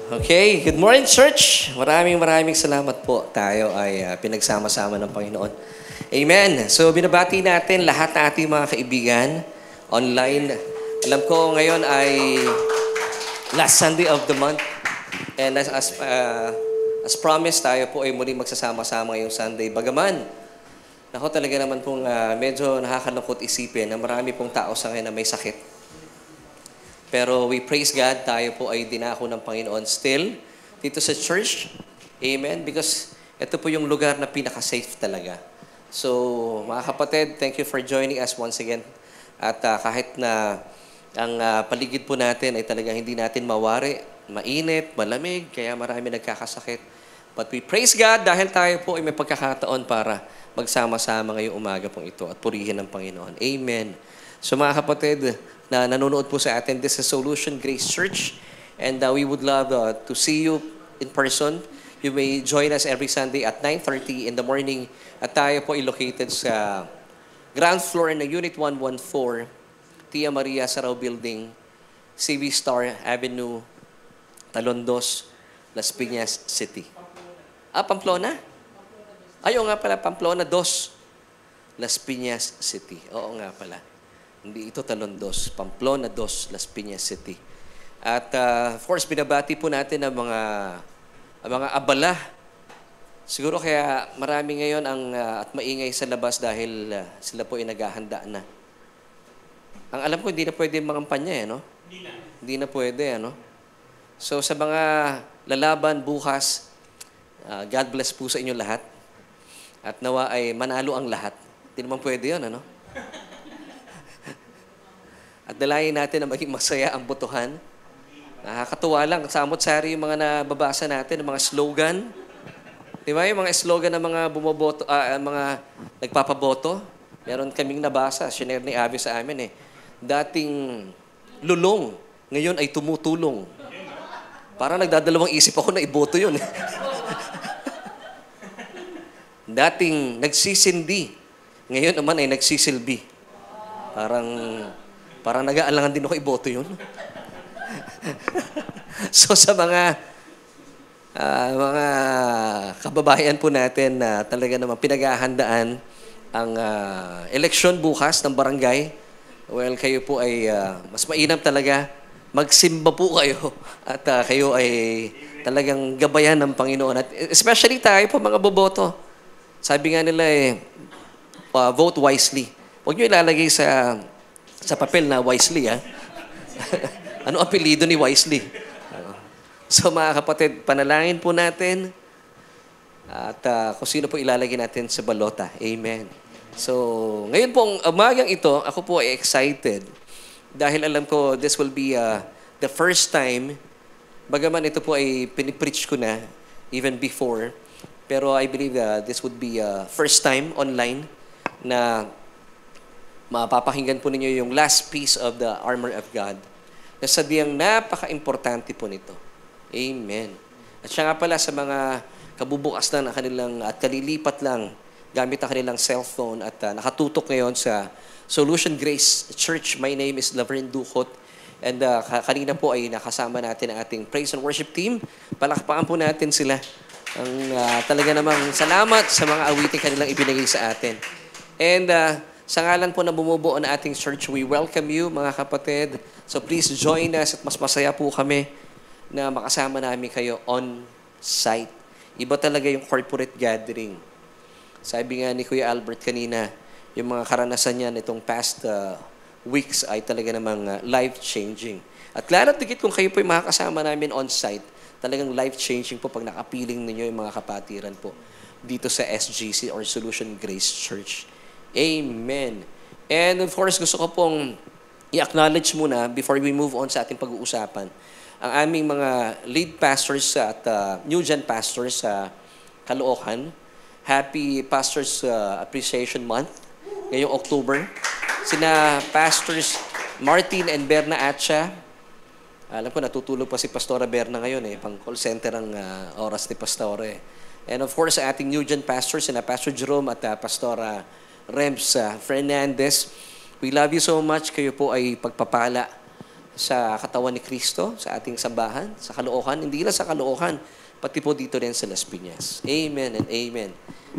Okay, good morning church. Maraming salamat po. Tayo ay pinagsama-sama ng Panginoon. Amen. So binabati natin lahat ng ating mga kaibigan online. Alam ko ngayon ay last Sunday of the month. And as promised, tayo po ay muling magsasama-sama ngayong Sunday. Bagaman, ako talaga naman pong medyo nakakalungkot isipin na marami pong tao sa ngayon na may sakit. Pero we praise God, tayo po ay dinako ng Panginoon still dito sa church. Amen. Because ito po yung lugar na pinaka-safe talaga. So, mga kapatid, thank you for joining us once again. At kahit na ang paligid po natin ay talagang hindi natin mawari, mainit, malamig, kaya marami nagkakasakit. But we praise God dahil tayo po ay may pagkakataon para magsama-sama ngayong umaga pong ito at purihin ng Panginoon. Amen. So mga kapatid, na nanonood po sa atin, this is Solution Grace Church. And we would love to see you in person. You may join us every Sunday at 9:30 in the morning. At tayo po ay located sa ground floor ng Unit 114, Tia Maria Sarao Building, CV Star Avenue, Talondos, Las Piñas City. Pamplona? Ayaw nga pala, Pamplona 2, Las Piñas City. Oo nga pala. Hindi ito Talondos, Pamplona 2, Las Piñas City. At of course, binabati po natin ang mga abala. Siguro kaya marami ngayon at maingay sa labas dahil sila po ay naghahanda na. Ang alam ko, hindi na pwede mangampanya, no? Hindi na pwede, ano? So sa mga lalaban bukas, God bless po sa inyo lahat. At nawa ay manalo ang lahat. Hindi naman pwede yun, ano? At dalayin natin na maging masaya ang botohan. Nakakatuwa lang. Samot-sari yung mga nababasa natin, mga slogan. Di ba? Yung mga slogan ng mga bumoboto, mga nagpapaboto. Meron kaming nabasa, shinare ni Abby sa amin Dating lulong, ngayon ay tumutulong. Parang nagdadalawang isip ako na iboto yun. Dating nagsisindi, ngayon naman ay nagsisilbi. Parang nag-aalangan din ako iboto yun. So sa mga kababayan po natin na talaga naman pinaghahandaan ang eleksyon bukas ng barangay, well, kayo po ay mas mainam talaga. Magsimba po kayo at kayo ay talagang gabayan ng Panginoon. At especially tayo po mga boboto. Sabi nga nila vote wisely. Huwag nyo ilalagay sa papel na Wisely, ha? Ano apelido ni Wisely? So mga kapatid, panalangin po natin at kung sino po ilalagay natin sa balota. Amen. So, ngayon pong umagang ito, ako po ay excited dahil alam ko this will be the first time, bagaman ito po ay pinipreach ko na even before, pero I believe this would be first time online na mapapakinggan po ninyo yung last piece of the armor of God na sadyang napaka-importante po nito. Amen. At siya nga pala sa mga kabubukas na kanilang at kalilipat lang gamit ang kanilang cellphone at nakatutok ngayon sa Solution Grace Church. My name is Laverne Ducot and kanina po ay nakasama natin ang ating praise and worship team. Palakpakan po natin sila. Talaga namang salamat sa mga awiting kanilang ibinigay sa atin. And sa ngalan po na bumubuo na ating church, we welcome you mga kapatid. So please join us at mas masaya po kami na makasama namin kayo on-site. Iba talaga yung corporate gathering. Sabi nga ni Kuya Albert kanina, yung mga karanasan niya nitong past weeks ay talaga namang life-changing. At lalo't digit kung kayo po yung makakasama namin on-site, talagang life-changing po pag nakapiling ninyo yung mga kapatiran po dito sa SGC or Solution Grace Church. Amen. And of course, gusto ko pong i-acknowledge muna before we move on sa ating pag-uusapan ang aming mga lead pastors at new gen pastors sa Caloocan. Happy Pastors Appreciation Month ngayong October. Sina Pastors Martin and Berna Atcha. Alam ko natutulog pa si Pastora Berna ngayon pang call center ang oras ni Pastora And of course, sa ating new gen pastors, sina Pastor Jerome at Pastora Rems Fernandez. We love you so much. Kayo po ay pagpapala sa katawan ni Kristo, sa ating sambahan, sa Caloocan, hindi lang sa Caloocan, pati po dito rin sa Las Piñas. Amen and amen.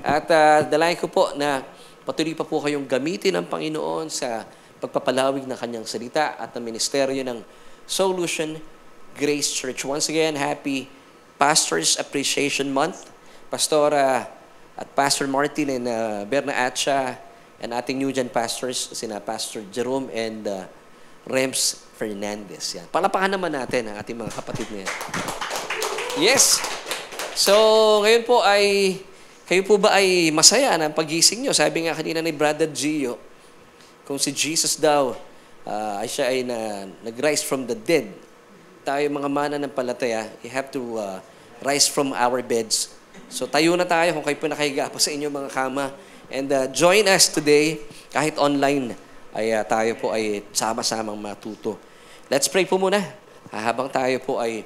At dalayan ko po na patuloy pa po kayong gamitin ng Panginoon sa pagpapalawig ng kanyang salita at ng ministeryo ng Solution Grace Church. Once again, happy Pastors Appreciation Month. Pastora at Pastor Martin and Berna Atcha and ating new gen pastors, sina Pastor Jerome and Rems Fernandez. Yan. Palapakan naman natin ang ating mga kapatid na yan. Yes! So, ngayon po ay, kayo po ba ay masaya ng pagising nyo? Sabi nga kanina ni Brother Gio, kung si Jesus daw, ay siya ay nag-rise from the dead. Tayo mga mananampalataya, you have to rise from our beds. So, tayo na tayo kung kayo po nakahiga pa sa inyong mga kama. And join us today, kahit online, ay tayo po ay sama-samang matuto. Let's pray po muna. Habang tayo po ay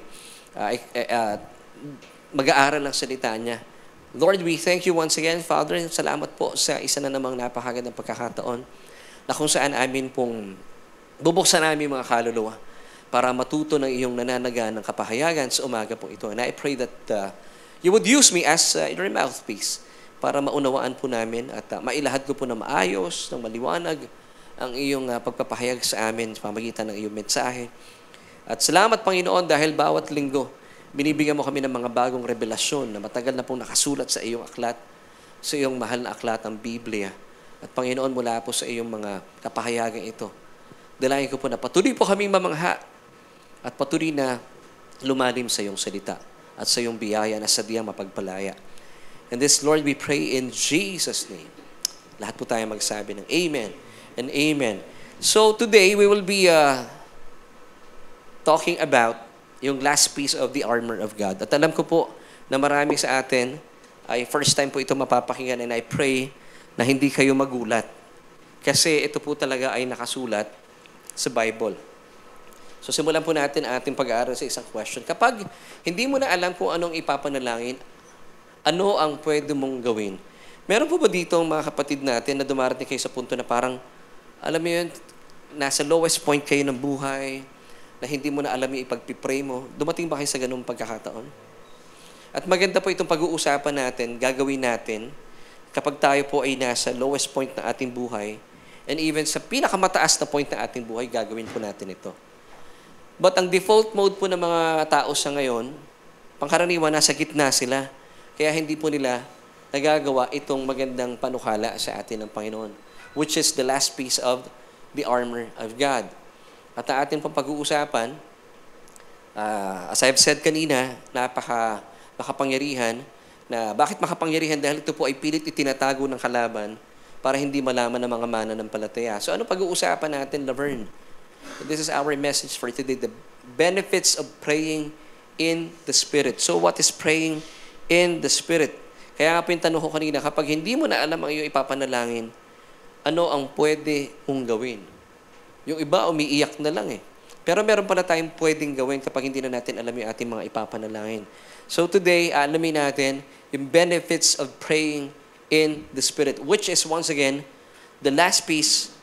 mag-aaral ng salita niya. Lord, we thank you once again, Father. Salamat po sa isa na namang napakagandang pagkakataon na kung saan amin pong bubuksan namin mga kaluluwa para matuto ng iyong nananaga ng kapahayagan sa umaga po ito. And I pray that you would use me as your mouthpiece para maunawaan po namin at mailahad ko po na maayos, ng maliwanag ang iyong pagpapahayag sa amin sa pamagitan ng iyong mensahe. At salamat, Panginoon, dahil bawat linggo, binibigyan mo kami ng mga bagong revelasyon na matagal na pong nakasulat sa iyong aklat, sa iyong mahal na aklat, ang Biblia. At Panginoon, mula po sa iyong mga kapahayagan ito, dalayan ko po na patuloy po kaming mamangha at patuloy na lumalim sa iyong salita at sa iyong biyaya na sadyang mapagpalaya. And this, Lord, we pray in Jesus' name. Lahat po tayo magsabi ng Amen and Amen. So today, we will be talking about yung last piece of the armor of God. At alam ko po na marami sa atin ay first time po ito mapapakinggan, and I pray na hindi kayo magulat. Kasi ito po talaga ay nakasulat sa Bible. So simulan po natin ating pag-aaral sa isang question. Kapag hindi mo na alam kung anong ipapanalangin, ano ang pwede mong gawin? Meron po ba dito mga kapatid natin na dumarating kayo sa punto na parang, alam mo yun, nasa lowest point kayo ng buhay, na hindi mo na alam yung ipagpipray mo? Dumating ba kayo sa ganung pagkakataon? At maganda po itong pag-uusapan natin, gagawin natin, kapag tayo po ay nasa lowest point ng ating buhay, and even sa pinakamataas na point ng ating buhay, gagawin po natin ito. But ang default mode po ng mga tao sa ngayon, pangkaraniwan, nasa gitna sila. Kaya hindi po nila nagagawa itong magandang panukala sa atin ng Panginoon, which is the last piece of the armor of God. At ang ating pong pag-uusapan, as I've said kanina, makapangyarihan, na bakit makapangyarihan? Dahil ito po ay pilit itinatago ng kalaban para hindi malaman ng mga mananampalataya. So ano pag-uusapan natin, Laverne? This is our message for today, the benefits of praying in the Spirit. So what is praying in the Spirit? Kaya nga po yung tanong ko kanina, kapag hindi mo na alam ang iyong ipapanalangin, ano ang pwede mong gawin? Yung iba, umiiyak na lang eh. Pero meron pala tayong pwedeng gawin kapag hindi na natin alam yung ating mga ipapanalangin. So today, alamin natin yung benefits of praying in the Spirit, which is once again, the last piece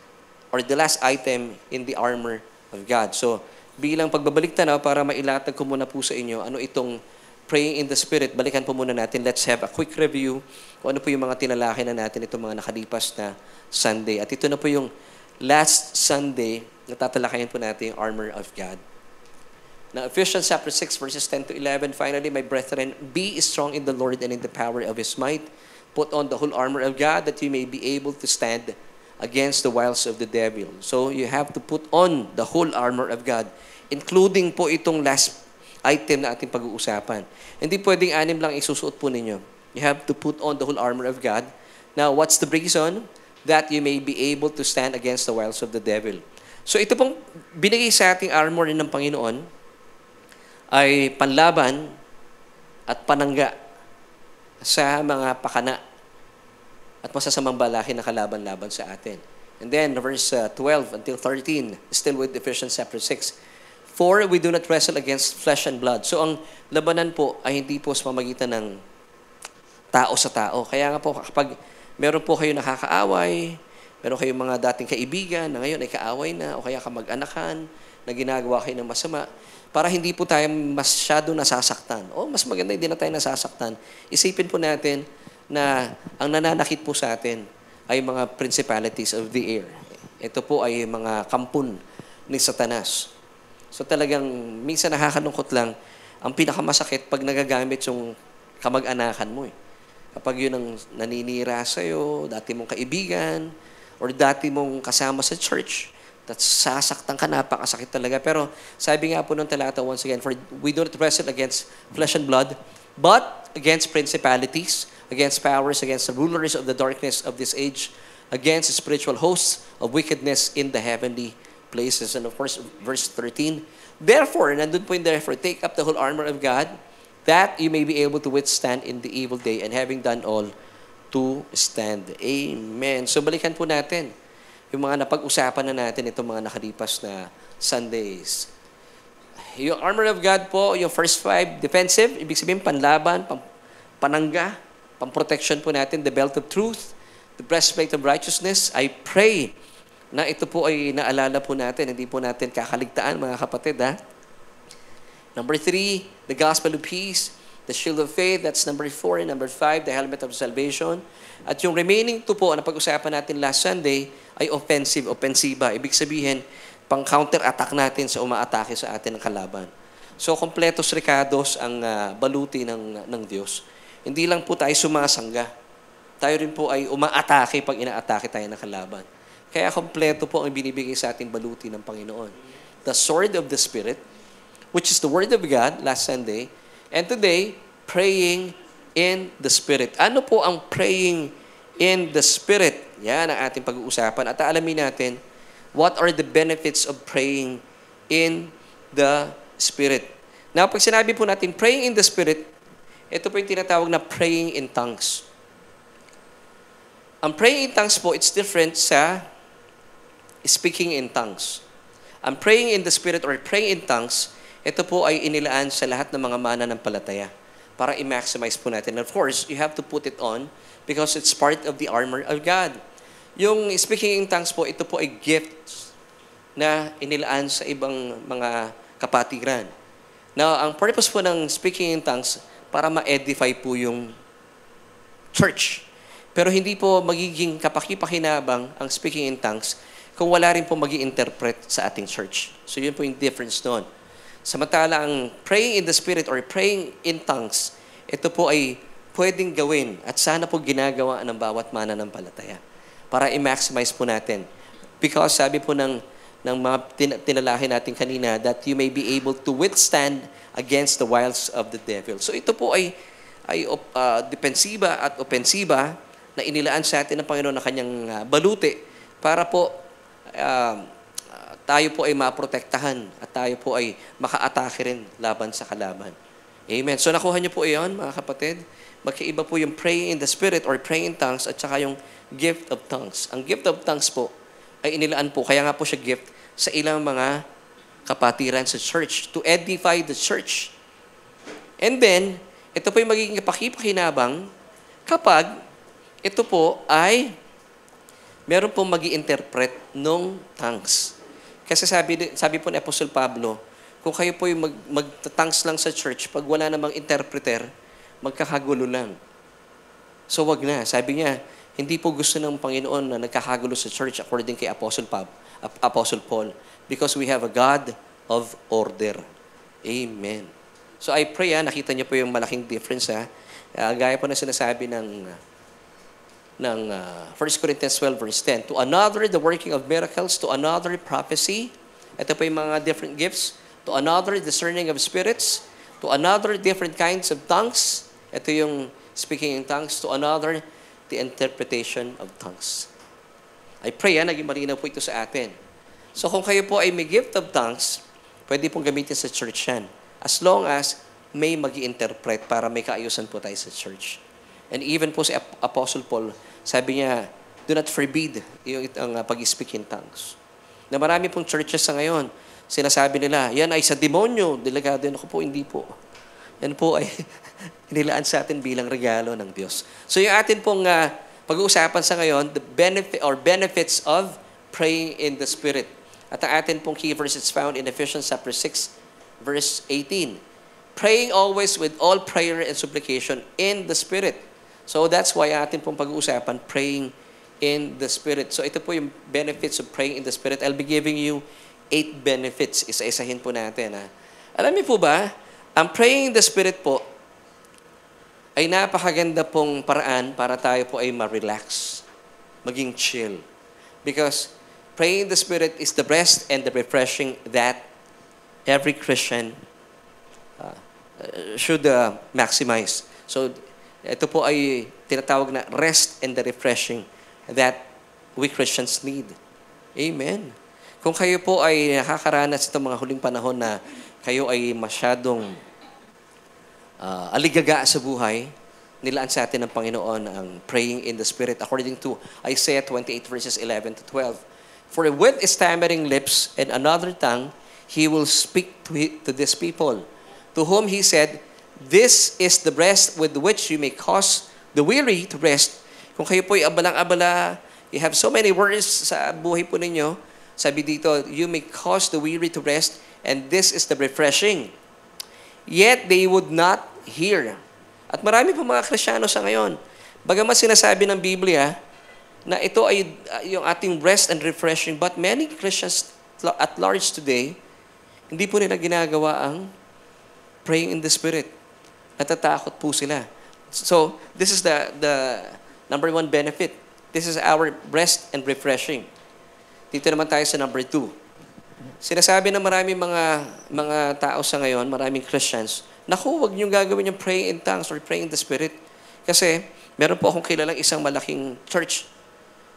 or the last item in the armor of God. So, bilang pagbabalik tanaw para mailatag ko muna po sa inyo, ano itong praying in the Spirit, balikan po muna natin. Let's have a quick review kung ano po yung mga tinalaki na natin itong mga nakalipas na Sunday. At ito na po yung last Sunday na tatalakayin po natin yung armor of God. Now, Ephesians chapter 6, verses 10 to 11, finally, my brethren, be strong in the Lord and in the power of His might. Put on the whole armor of God that you may be able to stand against the wiles of the devil. So, you have to put on the whole armor of God, including po itong last item na ating pag-uusapan. Hindi pwedeng 6 lang isusuot po ninyo. You have to put on the whole armor of God. Now, what's the reason? That you may be able to stand against the wiles of the devil. So, ito pong binigay sa ating armor ng Panginoon ay panlaban at panangga sa mga pakana at masasamang balaki na kalaban-laban sa atin. And then, verse 12 until 13, still with Ephesians chapter 6. For we do not wrestle against flesh and blood. So, ang labanan po ay hindi po sa pamagitan ng tao sa tao. Kaya nga po, kapag meron po kayo nakakaaway, meron kayong mga dating kaibigan na ngayon ay kaaway na, o kaya kamag-anakan, na ginagawa kayo ng masama para hindi po tayo masyado nasasaktan. O mas maganda hindi na tayo nasasaktan. Isipin po natin na ang nananakit po sa atin ay mga principalities of the air. Ito po ay mga kampon ni Satanas. So talagang minsan nakakalungkot lang, ang pinakamasakit pag nagagamit yung kamag-anakan mo. Kapag yun ang naninira sa'yo, dati mong kaibigan, or dati mong kasama sa church, that's sasaktan ka, napakasakit talaga. Pero sabi nga po ng talata once again, for we do not wrestle against flesh and blood, but against principalities, against powers, against the rulers of the darkness of this age, against the spiritual hosts of wickedness in the heavenly places. And of course, verse 13, therefore, nandun po yung therefore, take up the whole armor of God, that you may be able to withstand in the evil day, and having done all, to stand. Amen. So balikan po natin yung mga napag-usapan na natin itong mga nakalipas na Sundays. Yung armor of God po, yung first 5, defensive, ibig sabihin panlaban, panangga, pamprotection po natin, the belt of truth, the breastplate of righteousness. I pray na ito po ay naalala po natin, hindi po natin kakaligtaan mga kapatid, ha? Number 3, the gospel of peace, the shield of faith, that's number 4, and number 5, the helmet of salvation. At yung remaining 2 po na pag-usapan natin last Sunday ay offensive, offensiva. Ibig sabihin, pang counter-attack natin sa umaatake sa atin ng kalaban. So, kompletos ricados ang baluti ng Diyos. Hindi lang po tayo sumasangga. Tayo rin po ay umaatake pag inaatake tayo ng kalaban. Kaya kompleto po ang binibigay sa ating baluti ng Panginoon. The sword of the Spirit, which is the Word of God, last Sunday, and today, praying in the Spirit. Ano po ang praying in the Spirit? Yan ang ating pag-uusapan. At alamin natin, what are the benefits of praying in the Spirit? Now, pag sinabi po natin, praying in the Spirit, ito po yung tinatawag na praying in tongues. Ang praying in tongues po, it's different sa speaking in tongues. Ang praying in the Spirit or praying in tongues, ito po ay inilaan sa lahat ng mga mananampalataya para i-maximize po natin. And of course, you have to put it on because it's part of the armor of God. Yung speaking in tongues po, ito po ay gifts na inilaan sa ibang mga kapatiran. Now, ang purpose po ng speaking in tongues, para ma-edify po yung church. Pero hindi po magiging kapaki-pakinabang ang speaking in tongues kung wala rin po mag-i-interpret sa ating church. So yun po yung difference doon. Samantala, ang praying in the Spirit or praying in tongues, ito po ay pwedeng gawin at sana po ginagawa ng bawat mananampalataya para i-maximize po natin. Because sabi po ng mga tinalahin natin kanina that you may be able to withstand against the wiles of the devil. So ito po ay defensiba at opensiba na inilaan sa atin ng Panginoon na kanyang baluti para po tayo po ay maprotektahan at tayo po ay maka-atake rin laban sa kalaban. Amen. So nakuha niyo po iyon, mga kapatid. Magkaiba po yung praying in the Spirit or praying in tongues at saka yung gift of tongues. Ang gift of tongues po ay inilaan po, kaya nga po siya gift sa ilang mga kapatiran sa church to edify the church. And then, ito po yung magiging kapaki-pakinabang kapag ito po ay meron pong magi-interpret nung tongues. Kasi sabi po ni Apostle Pablo, kung kayo po yung magtatangs lang sa church, pag wala namang interpreter, magkakagulo lang. So wag na. Sabi niya, hindi po gusto ng Panginoon na nagkakagulo sa church according kay Apostle Paul, because we have a God of order. Amen. So I pray, nakita niyo po yung malaking difference. Gaya po na sinasabi ng 1 Corinthians 12 verse 10. To another, the working of miracles. To another, prophecy. Ito po yung mga different gifts. To another, discerning of spirits. To another, different kinds of tongues. Ito yung speaking in tongues. To another, the interpretation of tongues. I pray, naging malinaw po ito sa atin. So kung kayo po ay may gift of tongues, pwede pong gamitin sa church yan. As long as may magi-interpret para may kaayusan po tayo sa church. And even po si Apostle Paul, sabi niya, do not forbid ang pag-speak in tongues. Na marami pong churches sa ngayon, sinasabi nila, yan ay sa demonyo. Delegado yan ako po, hindi po. Yan po ay nilaan sa atin bilang regalo ng Diyos. So yung atin pong pag-uusapan sa ngayon, the benefits of praying in the Spirit. At ang atin pong key verse is found in Ephesians chapter 6, verse 18. Praying always with all prayer and supplication in the Spirit. So that's why atin pong pag-uusapan, praying in the Spirit. So ito po yung benefits of praying in the Spirit. I'll be giving you 8 benefits. Isa-isahin po natin. Ha? Alam niyo po ba, ang praying in the Spirit po ay napakaganda pong paraan para tayo po ay ma-relax, maging chill. Because praying in the Spirit is the rest and the refreshing that every Christian should maximize. So, ito po ay tinatawag na rest and the refreshing that we Christians need. Amen. Kung kayo po ay nakakaranas itong mga huling panahon na kayo ay masyadong aligaga sa buhay, nilaan sa atin ng Panginoon ang praying in the Spirit according to Isaiah 28 verses 11 to 12. For with stammering lips and another tongue, he will speak to this people, to whom he said, this is the rest with which you may cause the weary to rest. Kung kayo po'y abalang-abala, you have so many worries sa buhay po ninyo, sabi dito, you may cause the weary to rest, and this is the refreshing. Yet they would not hear. At marami po mga Kristyano sa ngayon, bagamat sinasabi ng Biblia na ito ay yung ating rest and refreshing, but many Christians at large today, hindi po nila ginagawa ang praying in the Spirit. Natatakot po sila. So, this is the number 1 benefit. This is our rest and refreshing. Dito naman tayo sa number 2. Sinasabi ng maraming mga tao sa ngayon, maraming Christians, naku, wag niyong gagawin yung praying in tongues or praying in the Spirit. Kasi, meron po akong kilalang isang malaking church.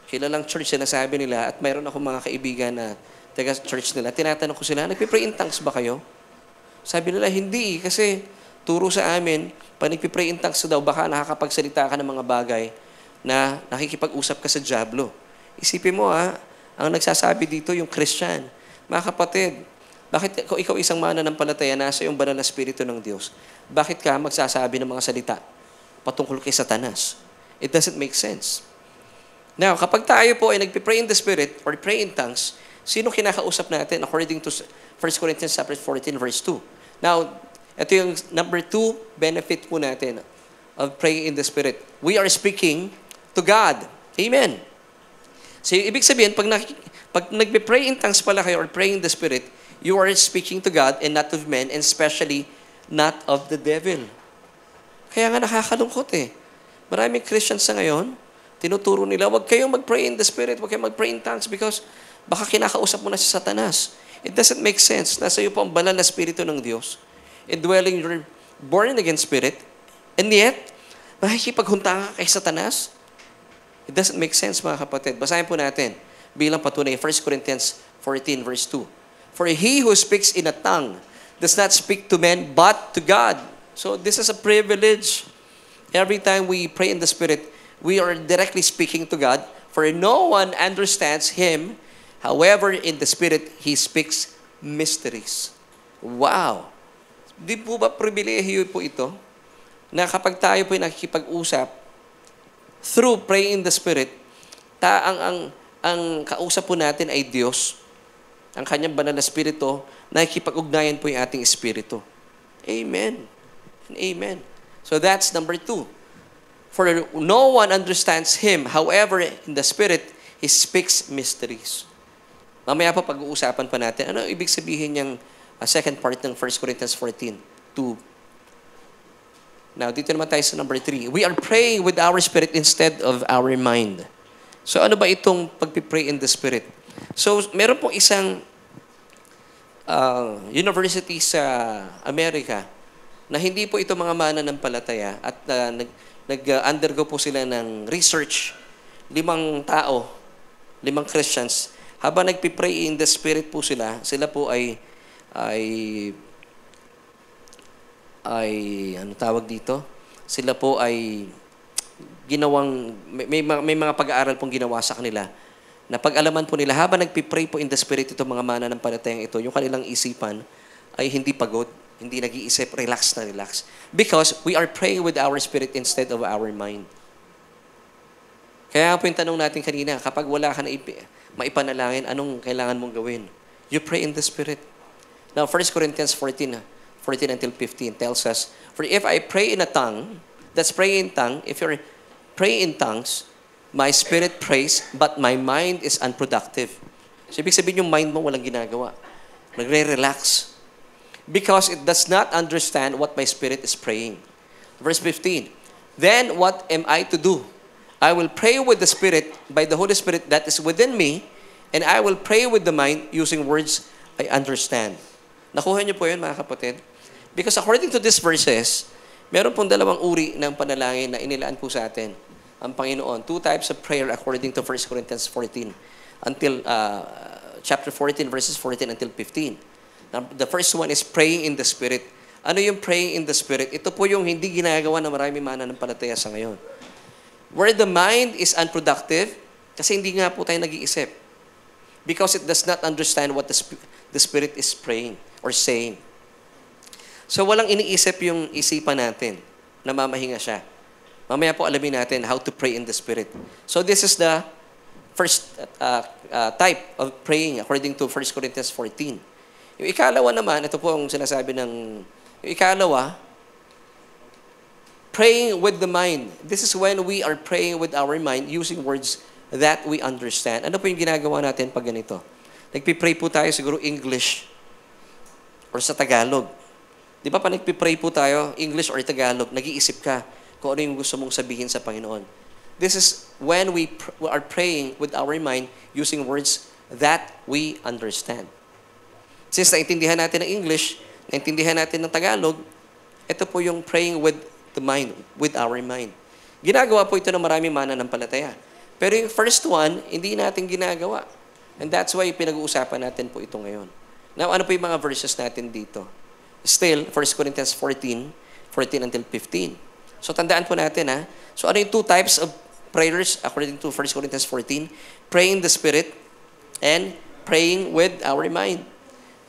Kilalang church, sinasabi nila, at mayroon akong mga kaibigan na taga-church nila. Tinatanong ko sila, nagpipray in tongues ba kayo? Sabi nila, hindi. Kasi, turo sa amin, pag nagpipray in tongues daw, baka nakakapagsalita ka ng mga bagay na nakikipag-usap ka sa dyablo. Isipin mo ang nagsasabi dito yung Christian. Mga kapatid, bakit kung ikaw isang mananampalataya, nasa yung banal na Espiritu ng Diyos, bakit ka magsasabi ng mga salita patungkol kay Satanas? It doesn't make sense. Now, kapag tayo po ay nagpipray in the Spirit or pray in tongues, sino kinakausap natin according to 1 Corinthians 14 verse 2? Now, ito yung number 2 benefit po natin of praying in the Spirit. We are speaking to God. Amen. So, ibig sabihin, pag nagpe-pray in tongues pala kayo or praying in the Spirit, you are speaking to God and not of men, and especially not of the devil. Kaya nga nakakalungkot Maraming Christians sa ngayon, tinuturo nila, huwag kayong mag-pray in the Spirit, huwag kayong mag-pray in tongues because baka kinakausap mo na si Satanas. It doesn't make sense. Nasa iyo po ang banal na Espiritu ng Diyos, indwelling your born-again spirit, and yet, makikipaghunta ka kay Satanas? It doesn't make sense, mga kapatid. Basahin po natin bilang patunay, 1 Corinthians 14 verse 2. For he who speaks in a tongue does not speak to men, but to God. So this is a privilege. Every time we pray in the Spirit, we are directly speaking to God, for no one understands Him. However, in the Spirit, He speaks mysteries. Wow! Di po ba pribilehiyo po ito? Na kapag tayo po ay nakikipag-usap, through praying in the Spirit, ang kausap po natin ay Diyos. Ang kanyang banal na Espiritu, nakikipag-ugnayan po yung ating Espiritu. Amen. Amen. So that's number 2. For no one understands Him. However, in the Spirit, He speaks mysteries. Mamaya pa pag-uusapan pa natin. Ano ibig sabihin niyang second part ng 1 Corinthians 14, 2. Now, dito naman tayo sa number 3. We are praying with our spirit instead of our mind. So, ano ba itong pagpipray in the Spirit? So, meron pong isang university sa Amerika na hindi po ito mga mananampalataya at nag-undergo po sila ng research. 5 Christians. Habang nagpipray in the Spirit po sila po ay ano tawag dito? Sila po ay ginawang, may mga pag-aaral pong ginawa sa kanila na pag-alaman po nila, habang nagpipray po in the Spirit itong mga mananampalatayang ito, yung kanilang isipan ay hindi pagod, hindi nag-iisip, relax na relax. Because we are praying with our spirit instead of our mind. Kaya po yung tanong natin kanina, kapag wala ka na maipanalangin, anong kailangan mong gawin? You pray in the Spirit. Now, 1 Corinthians 14 until 15 tells us, for if I pray in a tongue, that's praying in tongue, if you're praying in tongues, my spirit prays, but my mind is unproductive. So, ibig sabihin yung mind mo walang ginagawa. Nagre-relax. Because it does not understand what my spirit is praying. Verse 15, then what am I to do? I will pray with the Spirit, by the Holy Spirit that is within me, and I will pray with the mind using words I understand. Nakuha niyo po yun, mga kapatid? Because according to these verses, meron pong dalawang uri ng panalangin na inilaan po sa atin ang Panginoon. Two types of prayer according to 1 Corinthians 14 until chapter 14, verses 14 until 15. Now, the first one is praying in the Spirit. Ano yung praying in the Spirit? Ito po yung hindi ginagawa ng marami mananampalataya sa ngayon. Where the mind is unproductive, kasi hindi nga po tayo nag-iisip. Because it does not understand what the Spirit is praying or saying. So walang iniisip yung isipan natin na mamahinga siya. Mamaya po alamin natin how to pray in the Spirit. So this is the first type of praying according to 1 Corinthians 14. Yung ikalawa naman, ito po ang sinasabi ng yung ikalawa, praying with the mind. This is when we are praying with our mind using words that we understand. Ano po yung ginagawa natin pag ganito? Nagpipray po tayo siguro English or sa Tagalog. Di ba pa nagpipray po tayo English or Tagalog, nag-iisip ka kung ano yung gusto mong sabihin sa Panginoon. This is when we are praying with our mind using words that we understand. Since naintindihan natin ng English, naintindihan natin ng Tagalog, ito po yung praying with the mind, with our mind. Ginagawa po ito ng maraming mananampalataya. Pero yung first one, hindi natin ginagawa. And that's why pinag-uusapan natin po ito ngayon. Now, ano po yung mga verses natin dito? Still, 1 Corinthians 14 until 15. So, tandaan po natin, ha? So, ano yung two types of prayers according to 1 Corinthians 14? Praying the Spirit and praying with our mind.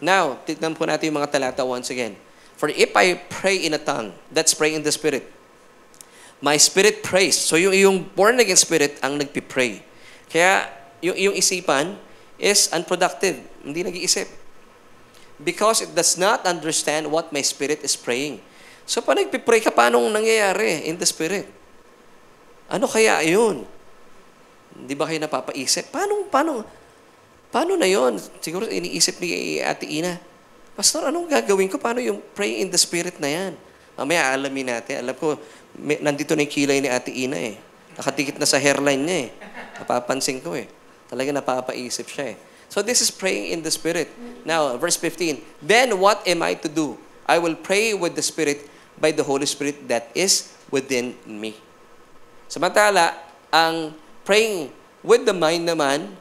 Now, tignan po natin yung mga talata once again. For if I pray in a tongue, that's praying in the Spirit. My spirit prays. So, yung born-again spirit ang nagpipray. Kaya, yung isipan is unproductive. Hindi nag-iisip. Because it does not understand what my spirit is praying. So, pa nagpipray ka, paano nangyayari in the Spirit? Ano kaya yun? Hindi ba kayo napapaisip? Paano na yun? Siguro iniisip ni Ate Ina, Pastor, anong gagawin ko? Paano yung pray in the Spirit na yan? Mamaya alamin natin. Alam ko, nandito na yung kilay ni Ate Ina eh. Nakatikit na sa hairline niya eh. Napapansin ko eh. Talaga napapaisip siya eh. So this is praying in the Spirit. Now, verse 15. Then what am I to do? I will pray with the Spirit by the Holy Spirit that is within me. Samantala, ang praying with the mind naman,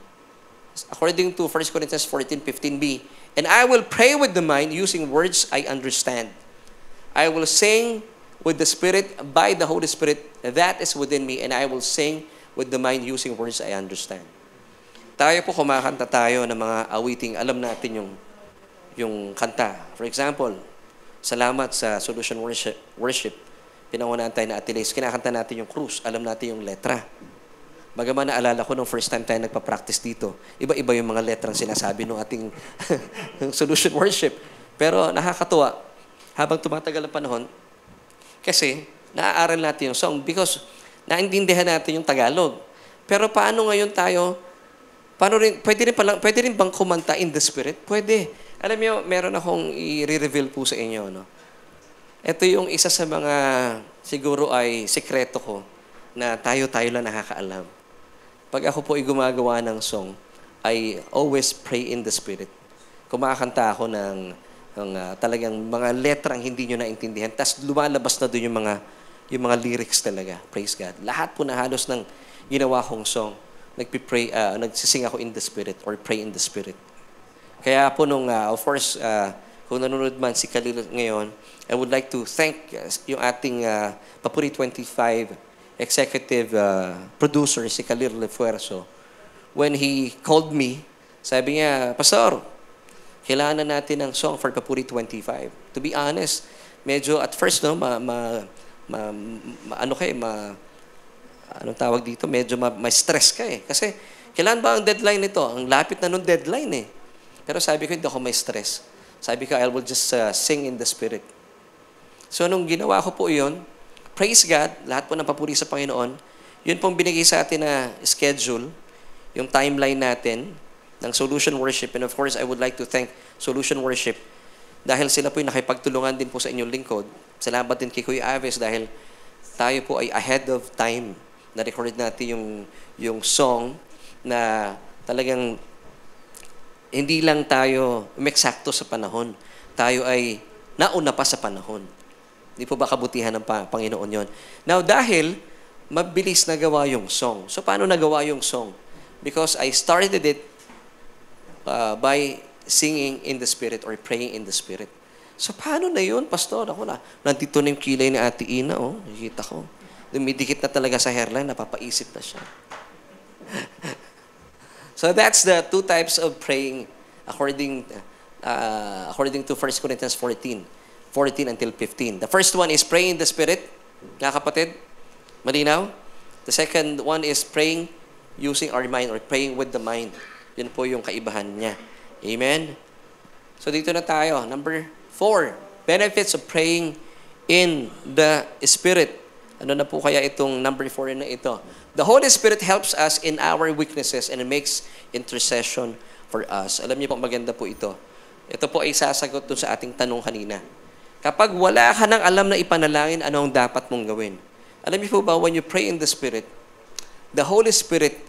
according to 1 Corinthians 14:15b, and I will pray with the mind using words I understand. I will sing with the Spirit by the Holy Spirit that is within me, and I will sing with the mind using words I understand. Tayo po kumakanta tayo ng mga awiting, alam natin yung kanta. For example, salamat sa Solution Worship. Pinangunahan tayo na Ate Liz. Kinakanta natin yung cruise. Alam natin yung letra. Bagaman naalala ko nung first time tayo nagpa-practice dito, iba-iba yung mga letrang sinasabi ng ating Solution Worship. Pero nakakatuwa, habang tumatagal ang panahon, kasi naaaral natin yung song because naintindihan natin yung Tagalog. Pero paano ngayon tayo, pwede rin bang kumanta in the Spirit? Pwede. Alam niyo, meron akong i-reveal po sa inyo. No? Ito yung isa sa mga siguro ay sekreto ko na tayo lang nakakaalam. Pag ako po ay gumagawa ng song, I always pray in the Spirit. Kumakanta ako ng talagang mga letrang hindi nyo naintindihan. Tapos lumalabas na doon yung mga lyrics talaga. Praise God. Lahat po na halos ng ginawa kong song, nagpipray, nagsising ako in the Spirit or pray in the Spirit. Kaya po of course, kung nanonood man si Khalil ngayon, I would like to thank yung ating Papuri 25 executive producer, si Khalil Lefuerzo. When he called me, sabi niya, Pastor, kailangan na natin ng song for Papuri 25. To be honest, medyo at first, no, anong tawag dito, medyo ma-stress ka eh. Kasi, kailan ba ang deadline nito? Ang lapit na nung deadline eh. Pero sabi ko, hindi ako may stress. Sabi ko, I will just sing in the Spirit. So, nung ginawa ko po yun, praise God, lahat po ng papuri sa Panginoon, yun pong binigay sa atin na schedule, yung timeline natin ng Solution Worship. And of course, I would like to thank Solution Worship dahil sila po yung nakipagtulungan din po sa inyong lingkod. Salamat din kay Kuya Aves dahil tayo po ay ahead of time. Na-record natin yung song na talagang hindi lang tayo umeksakto sa panahon. Tayo ay nauna pa sa panahon. Hindi po ba kabutihan ng Panginoon yon? Now, dahil mabilis nagawa yung song. So, paano nagawa yung song? Because I started it by singing in the Spirit or praying in the Spirit. So, paano na yun, Pastor? Ako na, nandito na yung kilay ni Ate Ina, oh. Nakikita ko. Dumidikit na talaga sa hairline, napapaisip na siya. So, that's the two types of praying according to 1 Corinthians 14 until 15. The first one is praying in the Spirit. Mga kapatid, malinaw? The second one is praying using our mind or praying with the mind. Yun po yung kaibahan niya. Amen? So dito na tayo. Number 4, benefits of praying in the Spirit. Ano na po kaya itong number 4 na ito? The Holy Spirit helps us in our weaknesses and makes intercession for us. Alam niyo po, maganda po ito. Ito po ay sasagot dun sa ating tanong kanina. Kapag wala ka nang alam na ipanalangin, ano ang dapat mong gawin? Alam niyo po ba, when you pray in the Spirit, the Holy Spirit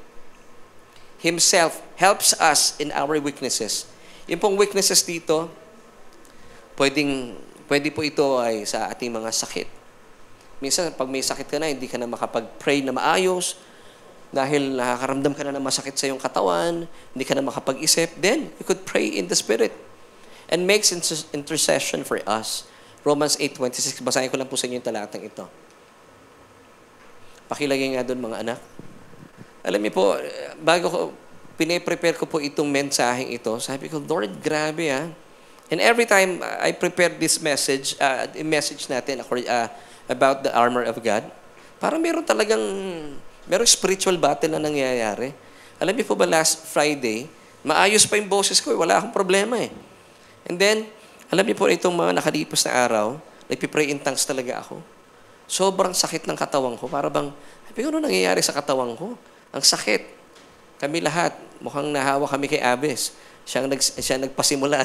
Himself helps us in our weaknesses. Yung pong weaknesses dito, pwede po ito ay sa ating mga sakit. Minsan, pag may sakit ka na, hindi ka na makapag-pray na maayos dahil nakakaramdam ka na ng masakit sa iyong katawan, hindi ka na makapag-isip, then you could pray in the Spirit and makes intercession for us. Romans 8:26, basahin ko lang po sa inyo yung talatang ito. Pakilagay nga doon, mga anak. Alam niyo po, bago ko, pine-prepare ko po itong mensaheng ito, sabi ko, Lord, grabe ah. And every time I prepare this message, message natin about the armor of God, parang merong spiritual battle na nangyayari. Alam niyo po ba, last Friday, maayos pa yung boses ko, wala akong problema eh. And then, alam niyo po itong mga nakalipas na araw, nagpipray in tongues talaga ako. Sobrang sakit ng katawan ko. Para bang, ano nangyayari sa katawan ko? Ang sakit. Kami lahat, mukhang nahawa kami kay Abes. Siya nagpasimula.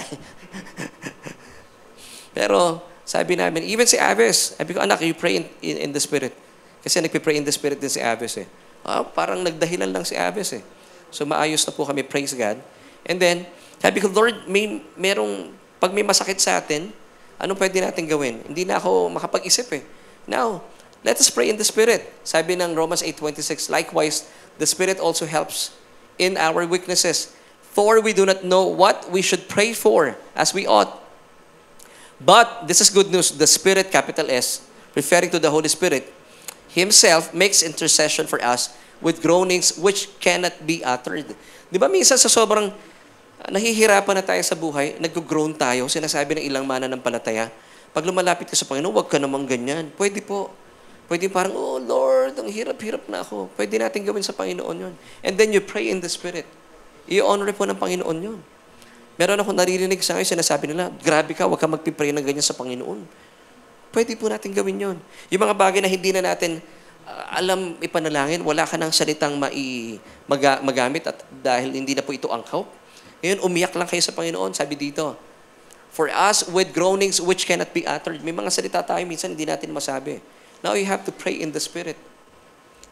Pero, sabi namin, even si Abes, sabi ko, anak, you pray in the Spirit. Kasi nagpipray in the Spirit din si Abes eh. Parang nagdahilan lang si Abes eh. So, maayos na po kami, praise God. And then, sabi ko, Lord, pag may masakit sa atin, ano pwede natin gawin? Hindi na ako makapag-isip eh. Now, let us pray in the Spirit. Sabi ng Romans 8:26, likewise, the Spirit also helps in our weaknesses. For we do not know what we should pray for as we ought. But, this is good news, the Spirit, capital S, referring to the Holy Spirit, Himself makes intercession for us with groanings which cannot be uttered. Di ba minsan sa sobrang nahihirapan na tayo sa buhay, nag-groan tayo, sinasabi ng ilang mananampalataya, pag lumalapit ka sa Panginoon, huwag ka namang ganyan. Pwede po. Pwede parang, oh Lord, ang hirap-hirap na ako. Pwede natin gawin sa Panginoon yun. And then you pray in the Spirit. I-honor po ng Panginoon yun. Meron ako naririnig sa akin, sinasabi nila, grabe ka, huwag ka magpipray ng ganyan sa Panginoon. Pwede po natin gawin yun. Yung mga bagay na hindi na natin alam ipanalangin, wala ka ng salitang magamit at dahil hindi na po ito angkaw. Ngayon, umiyak lang kayo sa Panginoon, sabi dito. For us, with groanings which cannot be uttered. May mga salita tayo, minsan hindi natin masabi. Now, you have to pray in the Spirit.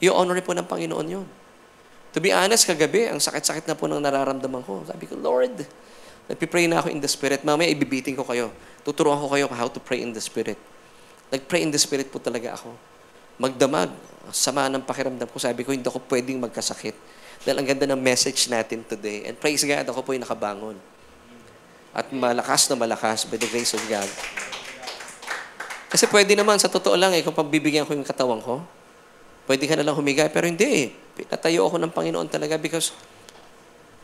I-honor po ng Panginoon yun. To be honest, kagabi, ang sakit-sakit na po ng nararamdaman ko. Sabi ko, Lord, nagpipray na ako in the Spirit. Mamaya, ibibiting ko kayo. Tuturuan ko kayo how to pray in the Spirit. Nag-pray in the Spirit po talaga ako. Magdamag. Sama ng pakiramdam ko. Sabi ko, hindi ako pwedeng magkasakit. Dahil ang ganda ng message natin today. And praise God, ako po yung nakabangon. At malakas na malakas by the grace of God. Kasi pwede naman, sa totoo lang kung pagbibigyan ko yung katawan ko, pwede ka na lang humiga. Pero hindi eh. Pinatayo ako ng Panginoon talaga because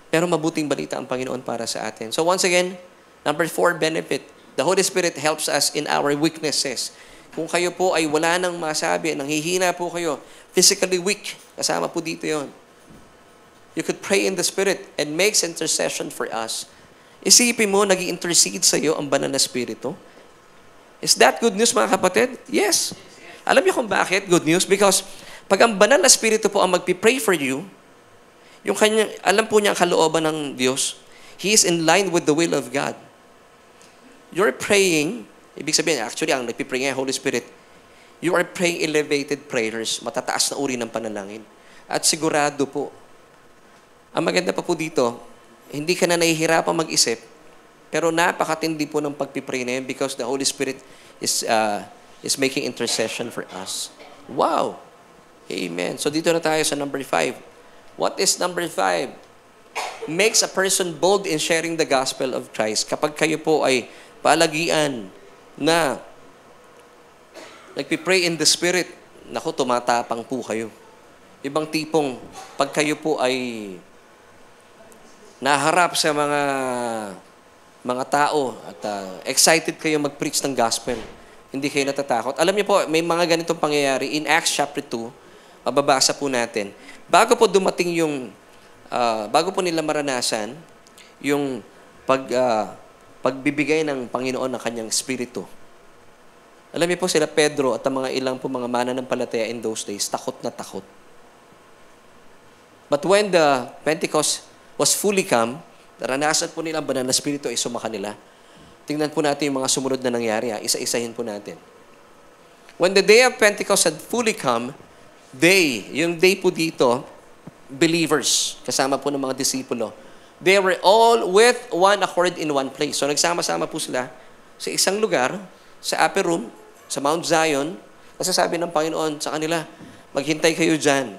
pero mabuting balita ang Panginoon para sa atin. So once again, number 4 benefit. The Holy Spirit helps us in our weaknesses. Kung kayo po ay wala nang masabi, nanghihina po kayo, physically weak, kasama po dito yon. You could pray in the Spirit and makes intercession for us. Isipin mo, nag-intercede sa iyo ang banal na Espiritu. Is that good news, mga kapatid? Yes. Alam niyo kung bakit good news? Because pag ang banal na Espiritu po ang magpipray for you, yung kanya, alam po niya ang kalooban ng Diyos, He is in line with the will of God. You're praying, ibig sabihin, actually, ang nagpipray nga Holy Spirit, you are praying elevated prayers, matataas na uri ng panalangin. At sigurado po, ang maganda pa po dito, hindi ka na nahihirapang mag-isip, pero napakatindi po ng pagpipray na yun because the Holy Spirit is making intercession for us. Wow! Amen. So dito na tayo sa number 5. What is number 5? Makes a person bold in sharing the gospel of Christ. Kapag kayo po ay palagian na nagpipray in the Spirit, naku, tumatapang po kayo. Ibang tipong, pag kayo po ay naharap sa mga tao at excited kayo mag-preach ng gospel, hindi kayo natatakot. Alam niyo po, may mga ganitong pangyayari. In Acts chapter 2, mababasa po natin. Bago po dumating bago po nila maranasan yung pagbibigay ng Panginoon ng kanyang Espiritu. Alam niyo po sila Pedro at ang mga ilang po mga mananampalataya in those days, takot na takot. But when the Pentecost was fully come, naranasan po nila ang banal na Espiritu ay sumakanila. Tingnan po natin yung mga sumunod na nangyari. Isa-isahin po natin. When the day of Pentecost had fully come, yung day po dito, believers, kasama po ng mga disipulo, they were all with one accord in one place. So nagsama-sama po sila sa isang lugar, sa upper room, sa Mount Zion, kasi sabi ng Panginoon sa kanila, maghintay kayo dyan,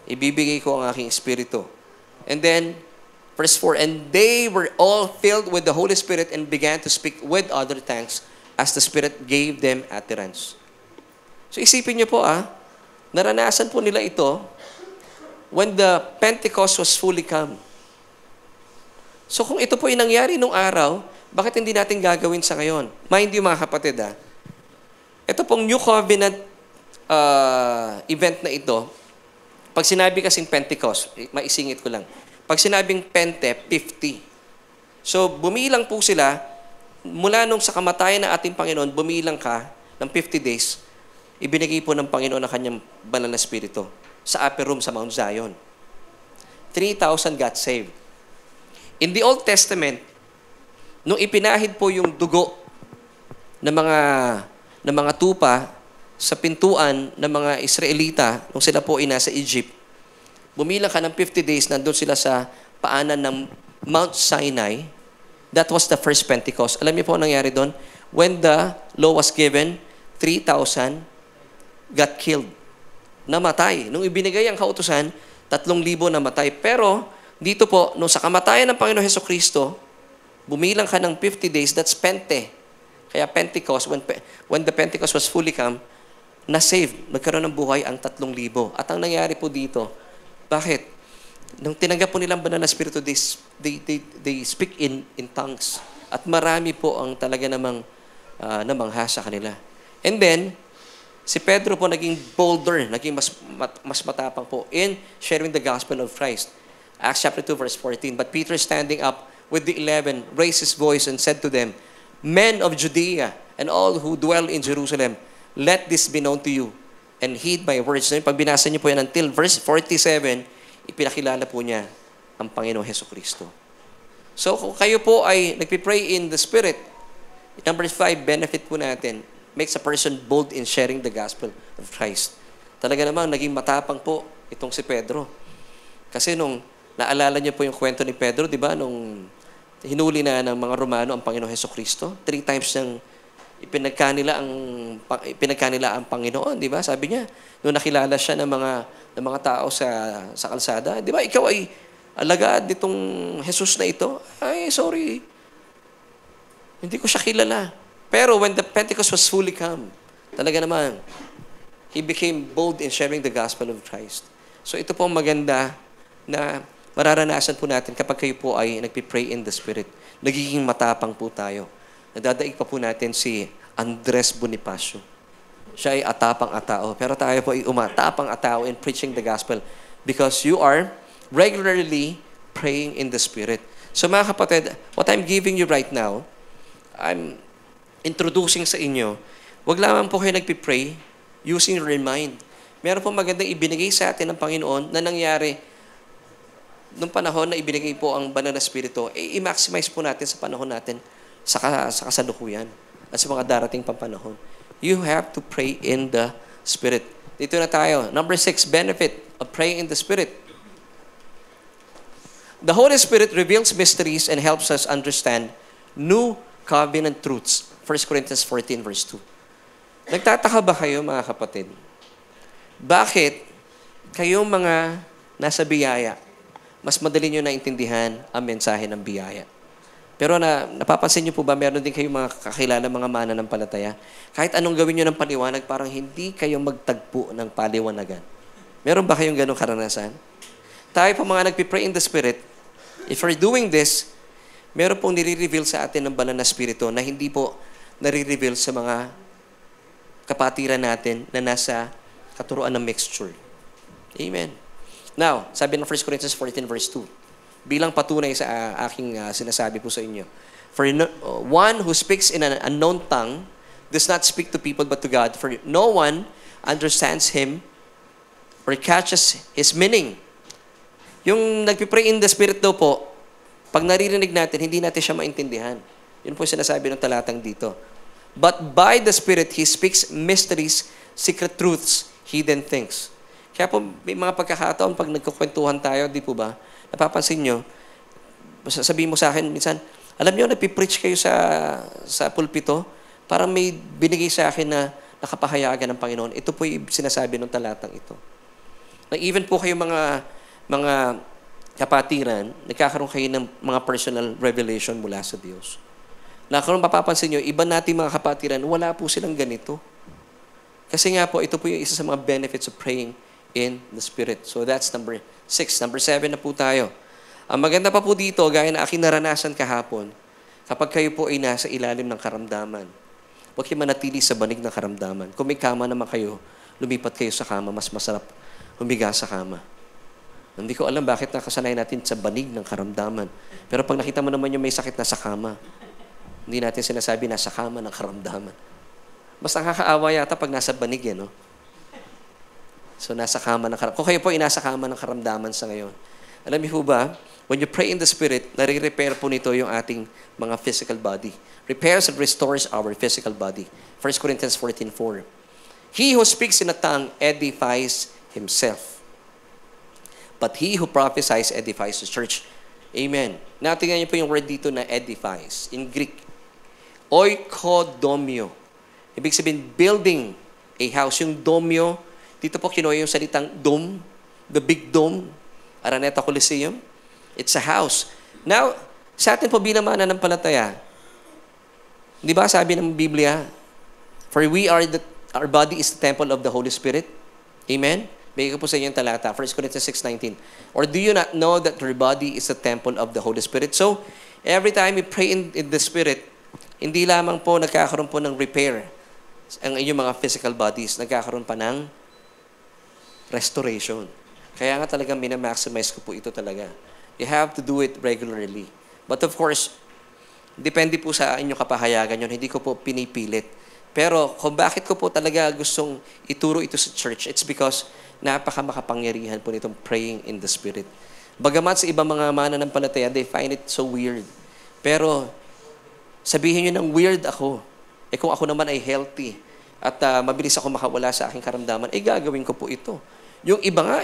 ibibigay ko ang aking Espiritu. And then, verse 4, and they were all filled with the Holy Spirit and began to speak with other tongues as the Spirit gave them utterance. So isipin niyo po naranasan po nila ito when the Pentecost was fully come. So kung ito po yung nangyari nung araw, bakit hindi natin gagawin sa ngayon? Mind you mga kapatid ito pong New Covenant event na ito, pag sinabi kasing Pentecost, maisingit ko lang. Pag sinabing Pente, 50. So bumilang po sila, mula nung sa kamatayan ng ating Panginoon, bumilang ka ng 50 days, ibinigay po ng Panginoon ang kanyang banal na Espiritu sa upper room sa Mount Zion. 3,000 got saved. In the Old Testament, nung ipinahid po yung dugo ng mga tupa sa pintuan ng mga Israelita nung sila po ay nasa Egypt, bumilang ka ng 50 days, nandun sila sa paanan ng Mount Sinai. That was the first Pentecost. Alam niyo po ang nangyari doon? When the law was given, 3,000 got killed. Namatay. Nung ibinigay ang kautusan, 3,000 namatay. Pero, dito po, nung sa kamatayan ng Panginoon Hesukristo, bumilang ka ng 50 days, that's Pente. Kaya Pentecost, when the Pentecost was fully come, na-save, nagkaroon ng buhay ang 3,000. At ang nangyari po dito, bakit? Nung tinanggap po nilang banal na Espiritu, they speak in tongues. At marami po ang talaga namang namangha sa kanila. And then, si Pedro po naging bolder, naging mas matapang po in sharing the gospel of Christ. Acts chapter 2, verse 14. But Peter, standing up with the 11, raised his voice and said to them, Men of Judea and all who dwell in Jerusalem, let this be known to you and heed my words. So, pag binasa niyo po yan until verse 47, ipinakilala po niya ang Panginoong Hesukristo. So, kung kayo po ay nagpipray in the Spirit, number 5, benefit po natin, makes a person bold in sharing the gospel of Christ. Talaga namang naging matapang po itong si Pedro. Kasi nung naalala niyo po yung kwento ni Pedro, di ba? Nung hinuli na ng mga Romano ang Panginoong Hesukristo, 3 times niyang ipinagkanila ang Panginoon, di ba? Sabi niya, nung nakilala siya ng mga tao sa kalsada, di ba? Ikaw ay alagad nitong Jesus na ito. Ay, sorry. Hindi ko siya kilala. Pero when the Pentecost was fully come, talaga naman, he became bold in sharing the gospel of Christ. So ito po maganda na mararanasan po natin kapag kayo po ay nagpipray in the Spirit. Nagiging matapang po tayo. Nadadaig pa po natin si Andres Bonifacio. Siya ay atapang-atao. Pero tayo po ay umatapang-atao in preaching the gospel because you are regularly praying in the Spirit. So mga kapatid, what I'm giving you right now, I'm introducing sa inyo, wag lamang po kayo nagpipray using your mind. Meron po magandang ibinigay sa atin ng Panginoon na nangyari nung panahon na ibinigay po ang banal na Espiritu, i-maximize po natin sa panahon natin sa kasalukuyan at sa mga darating pang panahon. You have to pray in the Spirit. Dito na tayo. Number 6, benefit of praying in the Spirit. The Holy Spirit reveals mysteries and helps us understand new covenant truths. 1 Corinthians 14 verse 2. Nagtataka ba kayo mga kapatid? Bakit kayong mga nasa biyaya, mas madali nyo naintindihan ang mensahe ng biyaya? Pero napapansin nyo po ba, meron din kayong mga kakilala, mga mananampalataya? Kahit anong gawin nyo ng paliwanag, parang hindi kayo magtagpo ng paliwanagan. Meron ba kayong ganong karanasan? Tayo po mga nagpipray in the Spirit, if we're doing this, meron pong nire-reveal sa atin ng banal na Espiritu na hindi po nare-reveal sa mga kapatiran natin na nasa katuruan ng mixture. Amen. Now, sabi ng 1 Corinthians 14 verse 2, bilang patunay sa aking sinasabi po sa inyo. For one who speaks in an unknown tongue does not speak to people but to God, for no one understands him or catches his meaning. Yung nagpipray in the Spirit daw po, pag naririnig natin, hindi natin siya maintindihan. Yun po yung sinasabi ng talatang dito. But by the Spirit, He speaks mysteries, secret truths, hidden things. Kaya po, may mga pagkakataon, pag nagkukwentuhan tayo, di po ba, napapansin nyo, sabihin mo sa akin, minsan, alam nyo, nagpipreach kayo sa pulpito, parang may binigay sa akin na nakapahayagan ng Panginoon. Ito po yung sinasabi ng talatang ito. Na even po kayo mga kapatiran, nagkakaroon kayo ng mga personal revelation mula sa Diyos. Kung mapapansin nyo, iba nating mga kapatiran, wala po silang ganito. Kasi nga po, ito po yung isa sa mga benefits of praying in the Spirit. So that's number 6. Number 7 na po tayo. Ang maganda pa po dito, gaya na aking naranasan kahapon, kapag kayo po ay nasa ilalim ng karamdaman, huwag kayo manatili sa banig ng karamdaman. Kung may kama naman kayo, lumipat kayo sa kama, mas masarap humiga sa kama. Hindi ko alam bakit nakasanayan natin sa banig ng karamdaman. Pero pag nakita mo naman yung may sakit na sa kama, hindi natin sinasabi nasa kama ng karamdaman. Mas nakakaawa yata pag nasa banig yan, no? So, nasa kama ng karamdaman. Kung kayo po ay nasa kama ng karamdaman sa ngayon, alam niyo po ba, when you pray in the Spirit, nare-repair po nito yung ating mga physical body. Repairs and restores our physical body. 1 Corinthians 14:4. He who speaks in a tongue edifies himself. But he who prophesies edifies the church. Amen. Now, tingnan niyo po yung word dito na edifies. In Greek, oikodomio. Ibig sabihin, building a house. Yung domio, dito po kinuha yung salitang dome, the big dome, Araneta Coliseum. It's a house. Now, sa atin po bilang mananampalataya, di ba sabi ng Biblia, for our body is the temple of the Holy Spirit. Amen? Bigay ko po sa inyo yung talata, 1 Corinthians 6:19. Or do you not know that your body is the temple of the Holy Spirit? So, every time we pray in the Spirit, hindi lamang po nagkakaroon po ng repair ang inyong mga physical bodies, nagkakaroon pa ng restoration. Kaya nga talagang minamaximize ko po ito talaga. You have to do it regularly. But of course, depende po sa inyong kapahayagan yun. Hindi ko po pinipilit. Pero kung bakit ko po talaga gustong ituro ito sa church, it's because napaka-makapangyarihan po nitong praying in the Spirit. Bagamat sa ibang mga mananampalataya, they find it so weird. Pero sabihin nyo ng weird ako. Kung ako naman ay healthy at mabilis ako makawala sa aking karamdaman, gagawin ko po ito. Yung iba nga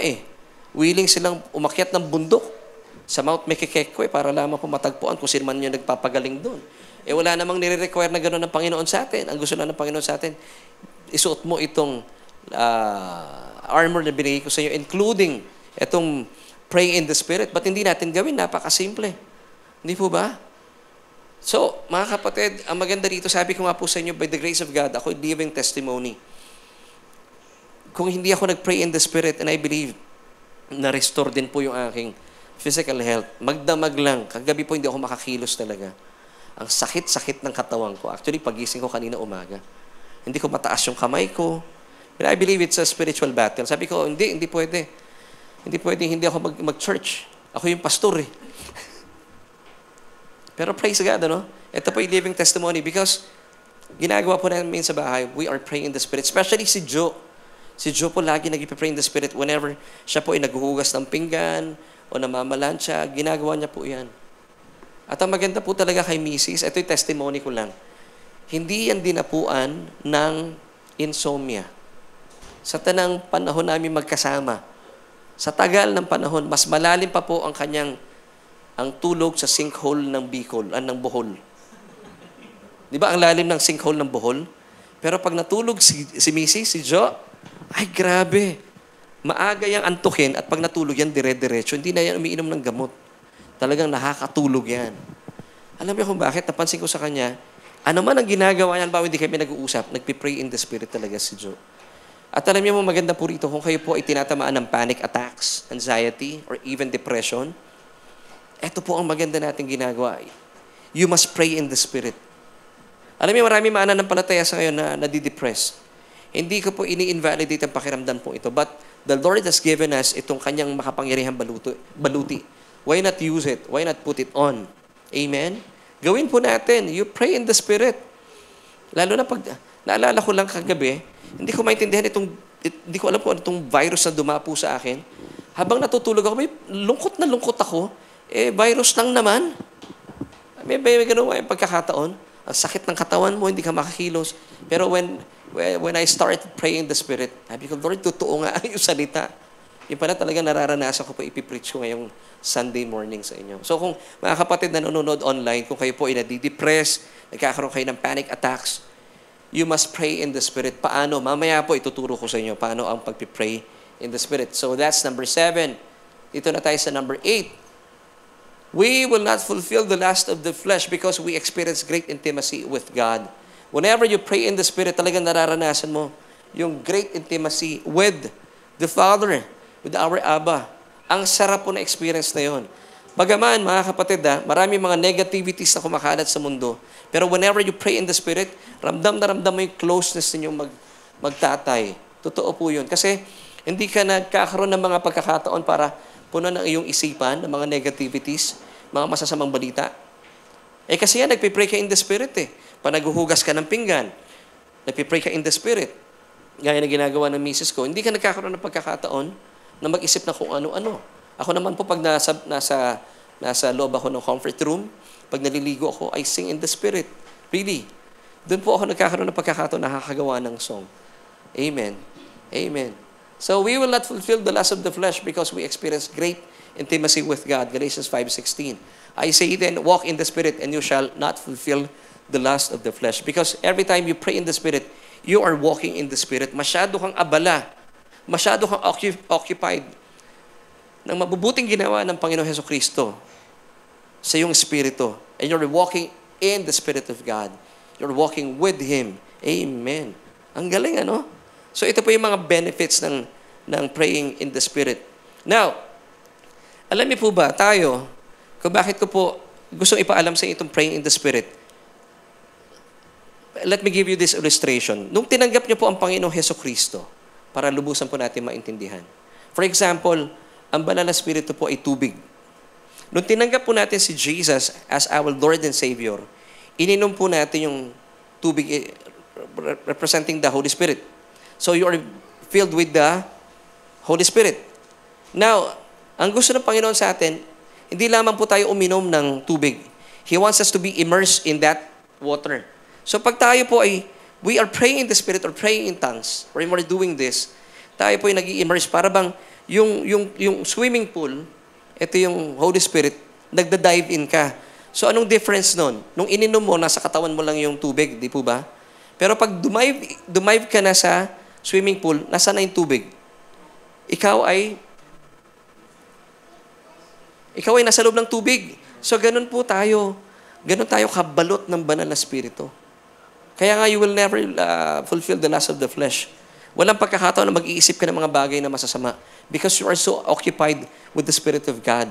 willing silang umakyat ng bundok sa Mount Mekekekwe para lamang po matagpuan kung sino man yung nagpapagaling doon. Wala namang nire-require na gano'n ng Panginoon sa atin. Ang gusto lang ng Panginoon sa atin, isuot mo itong armor na binigay ko sa iyo, including itong praying in the Spirit. Ba't hindi natin gawin? Napakasimple. Hindi po ba? So, mga kapatid, ang maganda dito, sabi ko nga po sa inyo, by the grace of God, ako living testimony. Kung hindi ako nag-pray in the Spirit, and I believe, na-restore din po yung aking physical health. Magdamag lang. Kagabi po hindi ako makakilos talaga. Ang sakit-sakit ng katawan ko. Actually, pagising ko kanina umaga. Hindi ko mataas yung kamay ko. And I believe it's a spiritual battle. Sabi ko, hindi pwede. Hindi ako mag-church. Ako yung pastor . Pero praise God, ano? Ito po yung living testimony because ginagawa po namin sa bahay, we are praying in the Spirit. Especially si Joe. Si Joe po lagi nag-pray in the Spirit whenever siya po ay naghuhugas ng pinggan o namamalansya, ginagawa niya po yan. At ang maganda po talaga kay Mrs., ito yung testimony ko lang, hindi yan dinapuan ng insomnia. Sa tanang panahon namin magkasama, sa tagal ng panahon, mas malalim pa po ang tulog sa sinkhole ng Bicol, ng Bohol. Di ba ang lalim ng sinkhole ng Bohol? Pero pag natulog si Missy, si Jo, ay grabe. Maaga yang antukin at pag natulog yan, dire-diretso. Hindi na yan umiinom ng gamot. Talagang nakakatulog yan. Alam niyo kung bakit? Napansin ko sa kanya, ano man ang ginagawa niyan, bawa hindi kami nag-uusap, nagpipray in the Spirit talaga si Jo. At alam niyo mo, maganda po rito, kung kayo po ay tinatamaan ng panic attacks, anxiety, or even depression, ito po ang maganda nating ginagawa. You must pray in the Spirit. Alam niyo, marami mananampalataya sa ngayon na nadidepress. Hindi ko po ini-invalidate ang pakiramdam po ito. But the Lord has given us itong kanyang makapangyarihang baluti. Why not use it? Why not put it on? Amen? Gawin po natin. You pray in the Spirit. Lalo na pag, naalala ko lang kagabi, hindi ko maintindihan hindi ko alam kung ano itong virus na dumapo sa akin. Habang natutulog ako, may lungkot na lungkot ako. Virus lang naman. May ganun yung pagkakataon. Ang sakit ng katawan mo, hindi ka makakilos. Pero when I started praying in the Spirit, sabi ko, Lord, totoo nga yung salita. Yung pala talaga nararanasan ko po, ipipreach ko ngayong Sunday morning sa inyo. So kung mga kapatid na nanonood online, kung kayo po ay nadidepress, nagkakaroon kayo ng panic attacks, you must pray in the Spirit. Paano? Mamaya po ituturo ko sa inyo paano ang pagpipray in the Spirit. So that's number 7. Dito na tayo sa number 8. We will not fulfill the lust of the flesh because we experience great intimacy with God. Whenever you pray in the Spirit, talagang nararanasan mo yung great intimacy with the Father, with our Abba. Ang sarap po na experience na yun. Bagaman, mga kapatid, marami mga negativities na kumakalat sa mundo. Pero whenever you pray in the Spirit, ramdam na ramdam mo yung closeness ninyong magtatay. Totoo po yun. Kasi hindi ka nagkakaroon ng mga pagkakataon para puno ng iyong isipan, ng mga negativities, mga masasamang balita. Kasi yan, nagpipray ka in the Spirit Pa naghuhugas ka ng pinggan, nagpipray ka in the Spirit. Gaya na ginagawa ng misis ko, hindi ka nagkakaroon ng pagkakataon na mag-isip na kung ano-ano. Ako naman po, pag nasa loob ako ng comfort room, pag naliligo ako, I sing in the Spirit. Really. Doon po ako nagkakaroon ng pagkakataon na nakakagawa ng song. Amen. Amen. So we will not fulfill the lust of the flesh because we experience great intimacy with God. Galatians 5:16. I say then, walk in the Spirit and you shall not fulfill the lust of the flesh. Because every time you pray in the Spirit, you are walking in the Spirit. Masyado kang abala. Masyado kang occupied ng mabubuting ginawa ng Panginoon Hesukristo sa iyong espiritu. And you're walking in the Spirit of God. You're walking with Him. Amen. Ang galing, ano? So ito po yung mga benefits ng praying in the Spirit. Now, alam niyo po ba tayo, kung bakit ko po gusto ipaalam sa inyo itong praying in the Spirit? Let me give you this illustration. Nung tinanggap niyo po ang Panginoong Hesukristo, para lubusan po natin maintindihan. For example, ang banal na Espiritu po ay tubig. Nung tinanggap po natin si Jesus as our Lord and Savior, ininom po natin yung tubig representing the Holy Spirit. So you are filled with the Holy Spirit. Now, ang gusto ng Panginoon sa atin, hindi lamang po tayo uminom ng tubig. He wants us to be immersed in that water. So pag tayo po we are praying in the Spirit or praying in tongues, or we're doing this, tayo po ay nag-i-immerse. Para bang yung swimming pool, ito yung Holy Spirit, nagda-dive in ka. So anong difference nun? Nung ininom mo, nasa katawan mo lang yung tubig, di po ba? Pero pag dumive ka na sa swimming pool, nasa na yung tubig? Ikaw ay nasa loob ng tubig. So ganun po tayo. Ganun tayo kabalot ng banal na Espiritu. Kaya nga, you will never fulfill the lust of the flesh. Walang pagkakataon na mag-iisip ka ng mga bagay na masasama because you are so occupied with the Spirit of God.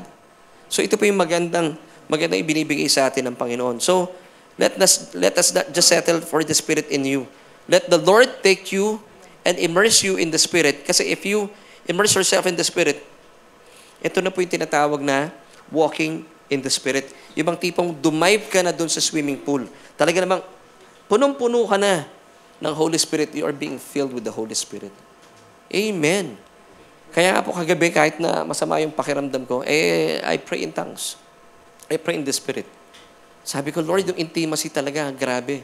So ito po yung magandang ibinibigay sa atin ng Panginoon. So, let us not just settle for the Spirit in you. Let the Lord take you and immerse you in the Spirit. Kasi if you immerse yourself in the Spirit, ito na po yung tinatawag na walking in the Spirit. Yung bang tipong dumive ka na doon sa swimming pool. Talaga namang punong-puno ka na ng Holy Spirit. You are being filled with the Holy Spirit. Amen. Kaya nga po kagabi, kahit na masama yung pakiramdam ko, I pray in tongues. I pray in the Spirit. Sabi ko, Lord, yung intimacy talaga, grabe.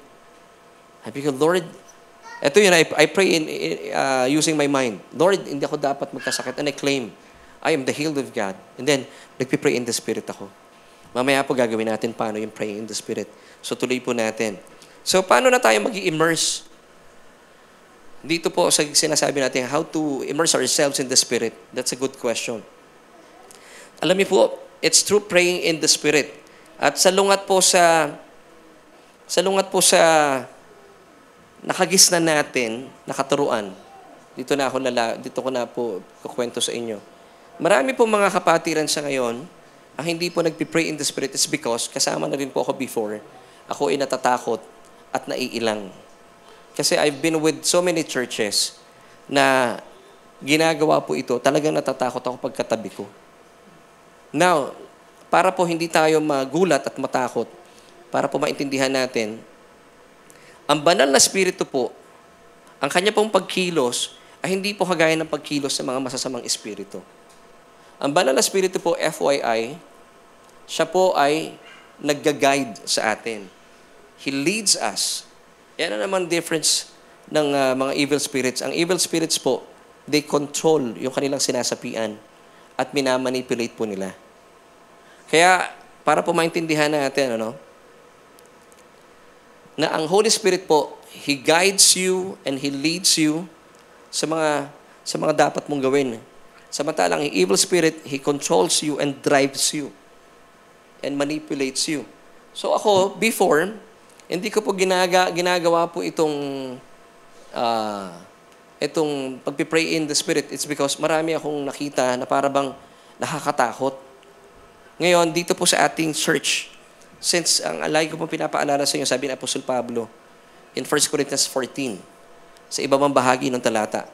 Sabi ko, Lord, ito yun, I pray using my mind. Lord, hindi ako dapat magkasakit. And I claim, I am the healed of God. And then, nagpipray in the Spirit ako. Mamaya po gagawin natin paano yung praying in the Spirit. So, tuloy po natin. So, paano na tayo mag-i-immerse? Dito po sa sinasabi natin, how to immerse ourselves in the Spirit. That's a good question. Alam niyo po, it's through praying in the Spirit. At salungat po sa nakagisnan natin, nakaturuan. Dito ko na po kukwento sa inyo. Marami po mga kapatiran sa ngayon, ang hindi po nagpipray in the Spirit is because, kasama na rin po ako before, ako ay natatakot at naiilang. Kasi I've been with so many churches na ginagawa po ito, talagang natatakot ako pagkatabi ko. Now, para po hindi tayo magulat at matakot, para po maintindihan natin, ang banal na spirito po, ang kanya pong pagkilos, ay hindi po kagaya ng pagkilos sa mga masasamang espiritu. Ang banal na spirito po, FYI, siya po ay nagga-guide sa atin. He leads us. Yan na naman difference ng mga evil spirits. Ang evil spirits po, they control yung kanilang sinasapian at minamanipulate po nila. Kaya, para po maintindihan natin, na ang Holy Spirit po, He guides you and He leads you sa mga dapat mong gawin. Samantalang ang evil spirit, he controls you and drives you and manipulates you. So ako, before, hindi ko po ginagawa po itong pagpipray in the Spirit. It's because marami akong nakita na parang nakakatakot. Ngayon, dito po sa ating church, since ang alay ko po pinapaalala sa inyo, sabi ni Apostle Pablo, in 1 Corinthians 14, sa ibang bahagi ng talata,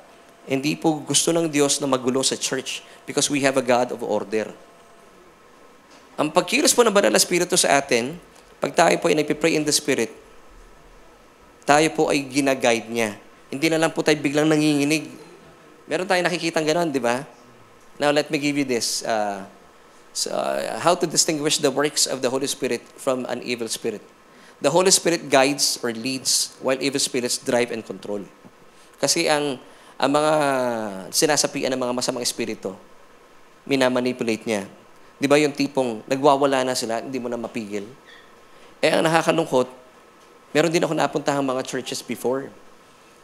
hindi po gusto ng Diyos na magulo sa church because we have a God of order. Ang pagkilos po ng Banal na Espiritu sa atin, pag tayo po ay nagpipray in the Spirit, tayo po ay ginaguide niya. Hindi na lang po tayo biglang nanginginig. Meron tayong nakikitang gano'n, di ba? Now, let me give you this. How to distinguish the works of the Holy Spirit from an evil spirit. The Holy Spirit guides or leads while evil spirits drive and control. Kasi ang mga sinasapian ng mga masamang espiritu, minamanipulate niya. Di ba yung tipong nagwawala na sila, hindi mo na mapigil? Ang nakakalungkot, meron din ako napuntahang mga churches before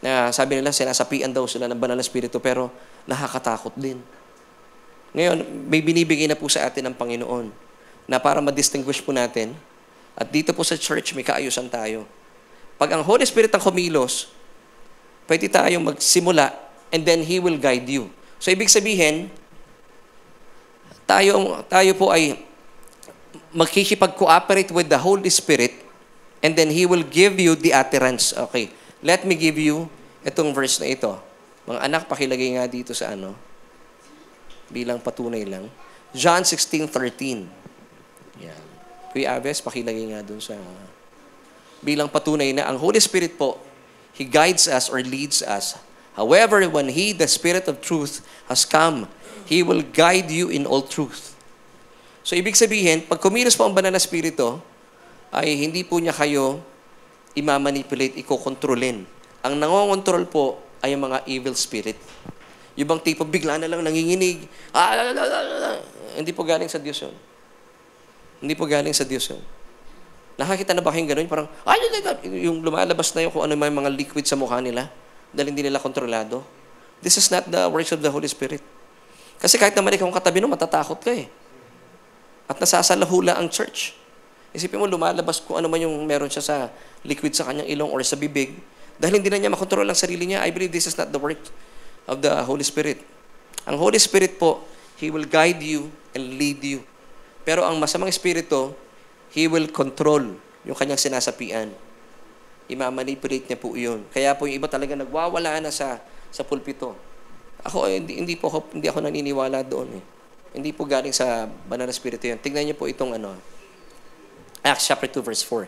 na sabi nila sinasapian daw sila ng banal na espiritu pero nakakatakot din. Ngayon, may binibigay na po sa atin ng Panginoon na para ma-distinguish po natin at dito po sa church may kaayusan tayo. Pag ang Holy Spirit ang kumilos, pwede tayong magsimula and then He will guide you. So, ibig sabihin, tayo po ay magkikipag-cooperate with the Holy Spirit and then He will give you the utterance. Okay, let me give you itong verse na ito. Mga anak, pakilagay nga dito sa bilang patunay lang. John 16:13. Yan. Kuya Aves, pakilagay nga dun sa bilang patunay na ang Holy Spirit po, He guides us or leads us. However, when He, the Spirit of truth, has come, He will guide you in all truth. So, ibig sabihin, pag kumilos po ang banal na Espiritu, ay hindi po niya kayo imamanipulate, ikokontrolin. Ang nangongontrol po ay ang mga evil spirit. Yung bang tipo, bigla na lang nanginginig. Hindi po galing sa Diyos yun. Hindi po galing sa Diyos yun. Nakakita na ba kayong gano'n? Parang, yung lumalabas na yung kung ano may mga liquid sa mukha nila dahil hindi nila kontrolado. This is not the works of the Holy Spirit. Kasi kahit naman ikaw katabi nun, matatakot ka eh. At nasasalahula ang church. Isipin mo, lumalabas kung ano man yung meron siya sa liquid sa kanyang ilong or sa bibig dahil hindi na niya makontrol ang sarili niya. I believe this is not the work of the Holy Spirit. Ang Holy Spirit po, He will guide you and lead you. Pero ang masamang espiritu, He will control yung kanyang sinasapian. Imamanipulate niya po yun. Kaya po yung iba talaga nagwawala na sa pulpito. Ako, hindi ako naniniwala doon eh. Hindi po galing sa banal na spirito yun. Tingnan niyo po itong Acts chapter 2 verse 4.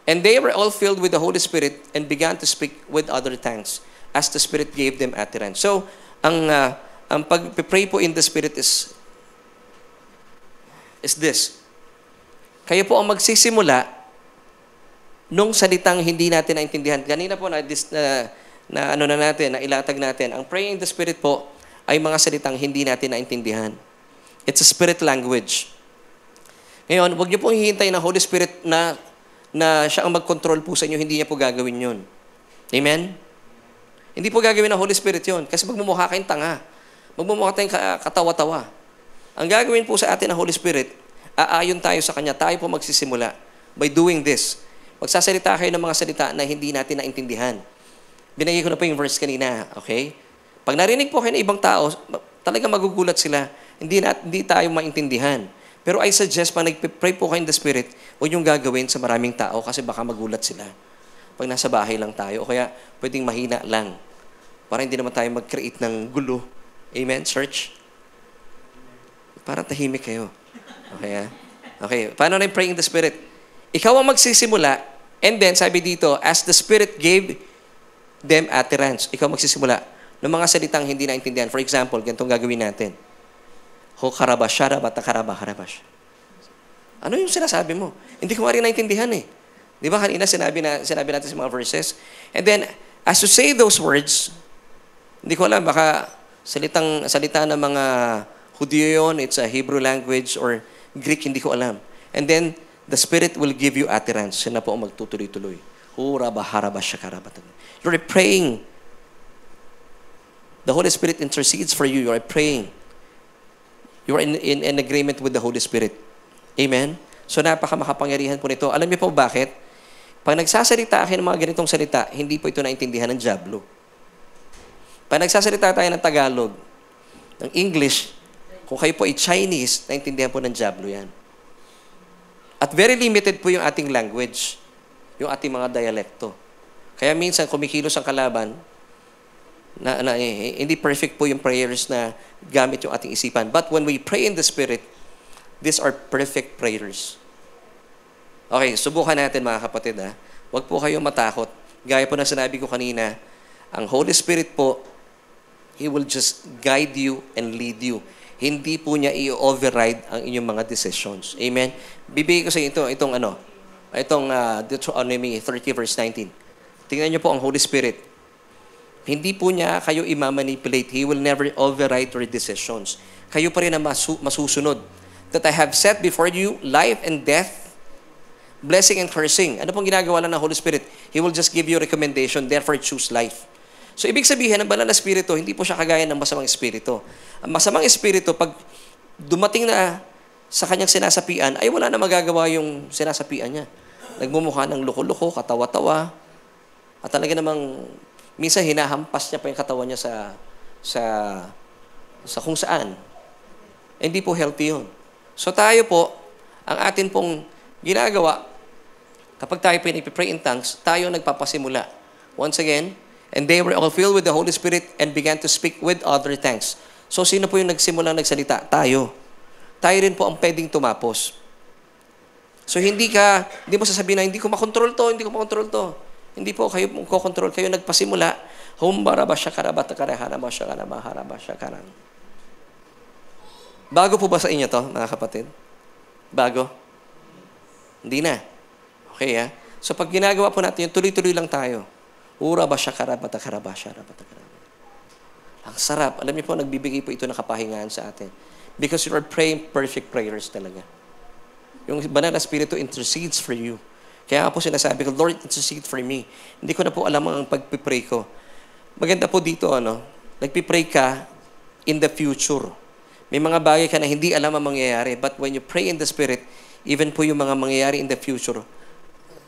And they were all filled with the Holy Spirit and began to speak with other tongues as the Spirit gave them utterance. So, ang pag-pray po in the Spirit is this. Kayo po ang magsisimula nung salitang hindi natin naintindihan. Kanina po na ilatag natin. Ang praying in the Spirit po ay mga salitang hindi natin naintindihan. It's a spirit language. Ngayon, huwag niyo pong hihintay ng Holy Spirit na siya ang mag-control po sa inyo, hindi niya po gagawin yun. Amen? Hindi po gagawin ng Holy Spirit yun kasi magmumukha kayong tanga. Magmumukha tayong katawa-tawa. Ang gagawin po sa atin ng Holy Spirit, aayon tayo sa Kanya. Tayo po magsisimula by doing this. Magsasalita kayo ng mga salita na hindi natin naintindihan. Binigay ko na po yung verse kanina, okay? Pag narinig po kayo ng ibang tao, talaga magugulat sila. Hindi tayo maintindihan. Pero I suggest, pag nag-pray po kayo in the Spirit, huwag yung gagawin sa maraming tao kasi baka magulat sila. Pag nasa bahay lang tayo, o kaya pwedeng mahina lang. Para hindi naman tayo mag-create ng gulo. Amen, church? Parang tahimik kayo. Okay, Okay, paano na yung praying in the Spirit? Ikaw ang magsisimula, and then, sabi dito, as the Spirit gave them utterance. Ikaw magsisimula ng mga salitang hindi naintindihan. For example, ganitong gagawin natin. Ho karabashara bata karabash. Ano yung sinasabi mo? Hindi ko rin naintindihan eh. Di ba kanina sinabi natin sa mga verses? And then, as you say those words, hindi ko alam, baka salita ng mga Hudyo yun, it's a Hebrew language or Greek, hindi ko alam. And then, the Spirit will give you utterance. Siya na po ang magtutuloy-tuloy. You're praying. The Holy Spirit intercedes for you. You're praying. You're in agreement with the Holy Spirit. Amen? So, napaka-makapangyarihan po nito. Alam niyo po bakit? Pag nagsasalita kayo ng mga ganitong salita, hindi po ito naintindihan ng dyablo. Pag nagsasalita tayo ng Tagalog, ng English, kung kayo po ay Chinese, naintindihan po ng dyablo yan. At very limited po yung ating language, yung ating mga dialekto. Kaya minsan, kumikilos ang kalaban, hindi perfect po yung prayers na gamit yung ating isipan. But when we pray in the Spirit, these are perfect prayers. Okay, subukan natin mga kapatid. Huwag po kayong matakot. Gaya po na sinabi ko kanina, ang Holy Spirit po, He will just guide you and lead you. Hindi po niya i-override ang inyong mga decisions. Amen? Bibigay ko sa inyo itong Deuteronomy 30 verse 19. Tingnan niyo po ang Holy Spirit. Hindi po niya kayo i-manipulate. He will never override your decisions. Kayo pa rin ang masusunod. That I have set before you life and death, blessing and cursing. Ano pong ginagawa lang ng Holy Spirit? He will just give you recommendation, therefore choose life. So, ibig sabihin, ang banal na espiritu, hindi po siya kagaya ng masamang espiritu. Ang masamang espiritu, pag dumating na sa kanyang sinasapian, ay wala na magagawa yung sinasapian niya. Nagmumukha ng loko-loko, katawa-tawa, at talaga namang minsan hinahampas niya pa yung katawan niya sa kung saan. Hindi po healthy yun. So tayo po, ang atin pong ginagawa, kapag tayo pinipray in tongues, tayo nagpapasimula. Once again, and they were all filled with the Holy Spirit and began to speak with other tongues. So sino po yung nagsimulang nagsalita? Tayo. Tayo rin po ang pwedeng tumapos. So hindi mo sasabihin na hindi ko makontrol to. Hindi po kayo makokontrol. Kayo nagpasimula. Bago po ba sa inyo to, mga kapatid? Bago? Hindi na. Okay, So pag ginagawa po natin yun, tuloy-tuloy lang tayo. Ang sarap. Alam niyo po, nagbibigay po ito ng kapahingaan sa atin. Because you are praying perfect prayers talaga. Yung banal na Espiritu intercedes for you. Kaya nga po sinasabi ko, Lord, intercede for me. Hindi ko na po alam ang pagpipray ko. Maganda po dito, nagpipray ka in the future. May mga bagay ka na hindi alam ang mangyayari. But when you pray in the Spirit, even po yung mga mangyayari in the future,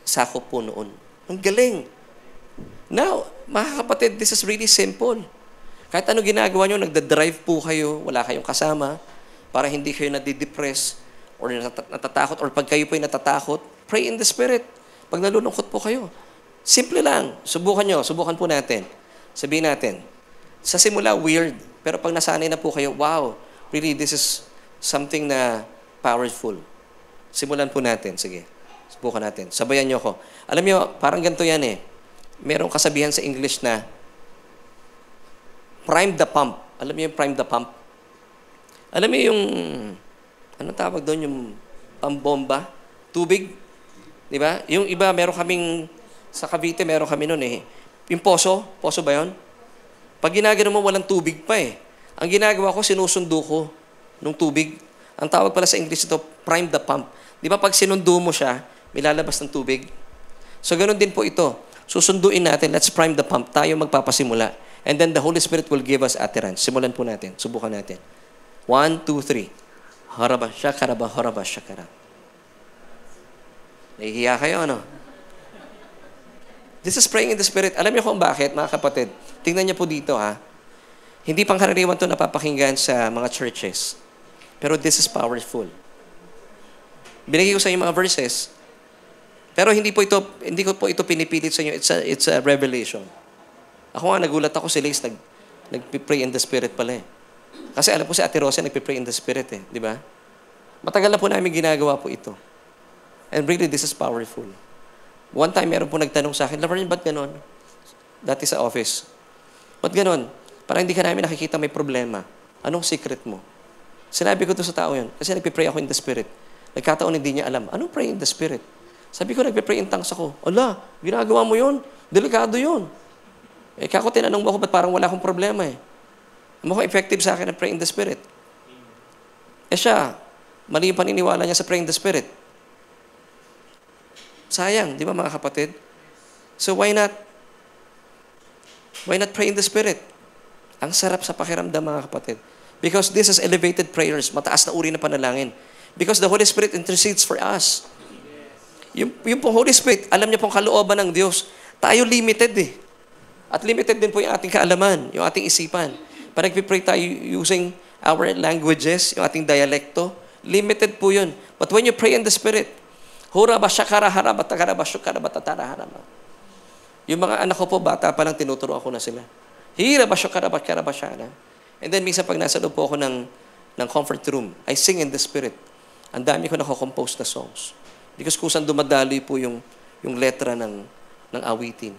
sakop po noon. Ang galing. Now, mga kapatid, this is really simple. Kahit ano ginagawa nyo, nagda-drive po kayo, wala kayong kasama, para hindi kayo nadidepress, or natatakot, or pag kayo po ay natatakot, pray in the Spirit. Pag nalulungkot po kayo. Simple lang. Subukan po natin. Sabihin natin, sa simula, weird. Pero pag nasanay na po kayo, wow, really, this is something na powerful. Simulan po natin. Sige, subukan natin. Sabayan niyo ako. Alam niyo, parang ganito yan eh. Merong kasabihan sa English na prime the pump. Alam niyo yung prime the pump? Alam niyo yung, ano tawag doon, yung pambomba? Tubig? Di ba? Yung iba, meron kaming, sa Cavite, meron kami noon eh. Yung poso ba yun? Pag ginagano mo, walang tubig pa eh. Ang ginagawa ko, sinusundo ko nung tubig. Ang tawag pala sa English ito, prime the pump. Di ba pag sinundo mo siya, may lalabas ng tubig? So, ganun din po ito. Susunduin natin, let's prime the pump. Tayo magpapasimula. And then the Holy Spirit will give us utterance. Simulan po natin. Subukan natin. 1, 2, 3. Haraba, shakaraba, haraba, shakara. Nahihiya kayo, ano? This is praying in the Spirit. Alam niyo kung bakit, mga kapatid? Tingnan niyo po dito, ha? Hindi pangkaraniwan ito napapakinggan sa mga churches. Pero this is powerful. Binigay ko sa inyo mga verses. Pero hindi ko po ito pinipilit sa inyo. It's a revelation. Ako nga, nagulat ako si Lace, nag-pray in the Spirit pala eh. Kasi alam ko si Ate Rosa, nag-pray in the Spirit eh. Di ba? Matagal na po namin ginagawa po ito. And really, this is powerful. One time, meron po nagtanong sa akin, Laverne, ba't ganon? Dati sa office. Ba't ganon? Parang hindi ka namin nakikita may problema. Anong secret mo? Sinabi ko to sa tao yun. Kasi nagpipray ako in the Spirit. Nagkataon hindi niya alam. Anong pray in the Spirit? Sabi ko, nagpipray in tongues ako. Ala, ginagawa mo yun. Delikado yun. Eh, kako tinanong mo ako, ba't parang wala akong problema eh? Mukhang effective sa akin na pray in the Spirit. Eh siya, mali yung paniniwala niya sa pray in the Spirit. Sayang, di ba mga kapatid? So why not pray in the Spirit? Ang sarap sa pakiramdam mga kapatid. Because this is elevated prayers, mataas na uri na panalangin. Because the Holy Spirit intercedes for us. Yung pong Holy Spirit, alam niya pong kalooban ng Diyos. Tayo limited eh. At limited din po yung ating kaalaman, yung ating isipan. Pag nagpipray tayo using our languages, yung ating dialekto, limited po yun. But when you pray in the Spirit, yung mga anak ko po, bata pa lang, tinuturuan ko na sila. And then, minsan pag nasa loob po ako ng comfort room, I sing in the Spirit. Ang dami ko nako-compose na songs. Because kusan dumadaloy po yung letra ng awitin.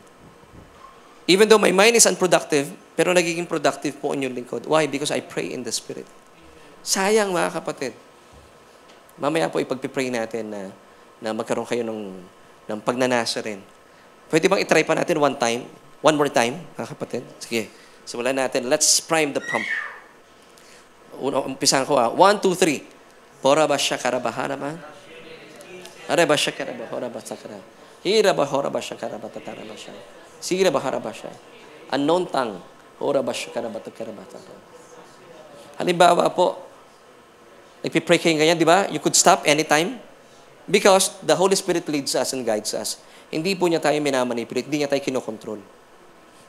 Even though my mind is unproductive, pero nagiging productive po ang yung lingkod. Why? Because I pray in the Spirit. Sayang mga kapatid. Mamaya po ipagpipray natin na magkaroon kayo ng pagnanasa rin. Pwede bang itry pa natin one more time, mga kapatid? Sige, simulan natin. Let's prime the pump. Umpisahan ko 1, 2, 3. Hora ba siya karabaharama? Hora ba siya karabahora ba sakara? Hira ba hora ba siya karabatatara ba siya? Sigira ba haraba siya? Unknown tongue. Hora ba siya karabatatara? Halimbawa po, nagpipray kayo ganyan, di ba? You could stop anytime. Because the Holy Spirit leads us and guides us. Hindi po niya tayo minamanipulate, hindi niya tayo kinokontrol.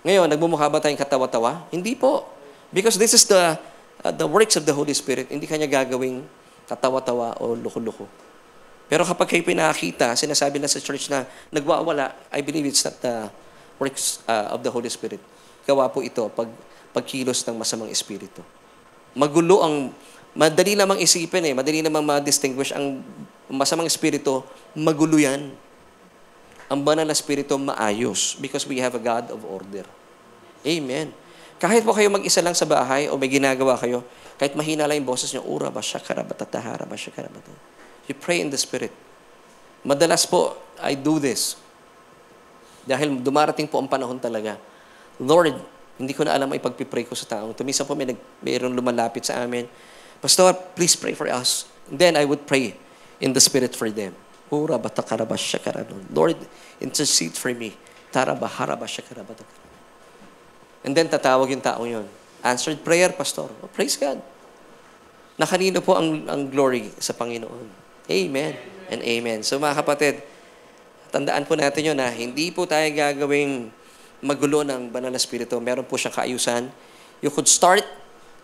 Ngayon, nagmumukha ba tayong katawa-tawa? Hindi po. Because this is the works of the Holy Spirit. Hindi kanya gagawing katawa-tawa o luko-luko. Pero kapag kayo pinakita, sinasabi na sa church na nagwawala, I believe it's not the works of the Holy Spirit. Gawa po ito pagkilos ng masamang espiritu. Magulo madali namang isipin madali namang ma-distinguish ang masamang espiritu, magulo yan. Ang banal na espiritu, maayos. Because we have a God of order. Amen. Kahit po kayo mag-isa lang sa bahay o may ginagawa kayo, kahit mahina lang yung boses niyo, ura ba siya karabatatahara ba siya karabatatahara. You pray in the Spirit. Madalas po, I do this. Dahil dumarating po ang panahon talaga. Lord, hindi ko na alam ay pagpipray ko sa taong. Tumisa po mayroong lumalapit sa amin. Pastor, please pray for us. And then I would pray in the Spirit for them. Lord, intercede for me. And then tatawag yung taong yun. Answered prayer, Pastor. Oh, praise God. Na kanino po ang glory sa Panginoon. Amen and amen. So mga kapatid, tandaan po natin yun na hindi po tayo gagawing magulo ng banal na espiritu. Meron po siyang kaayusan. You could start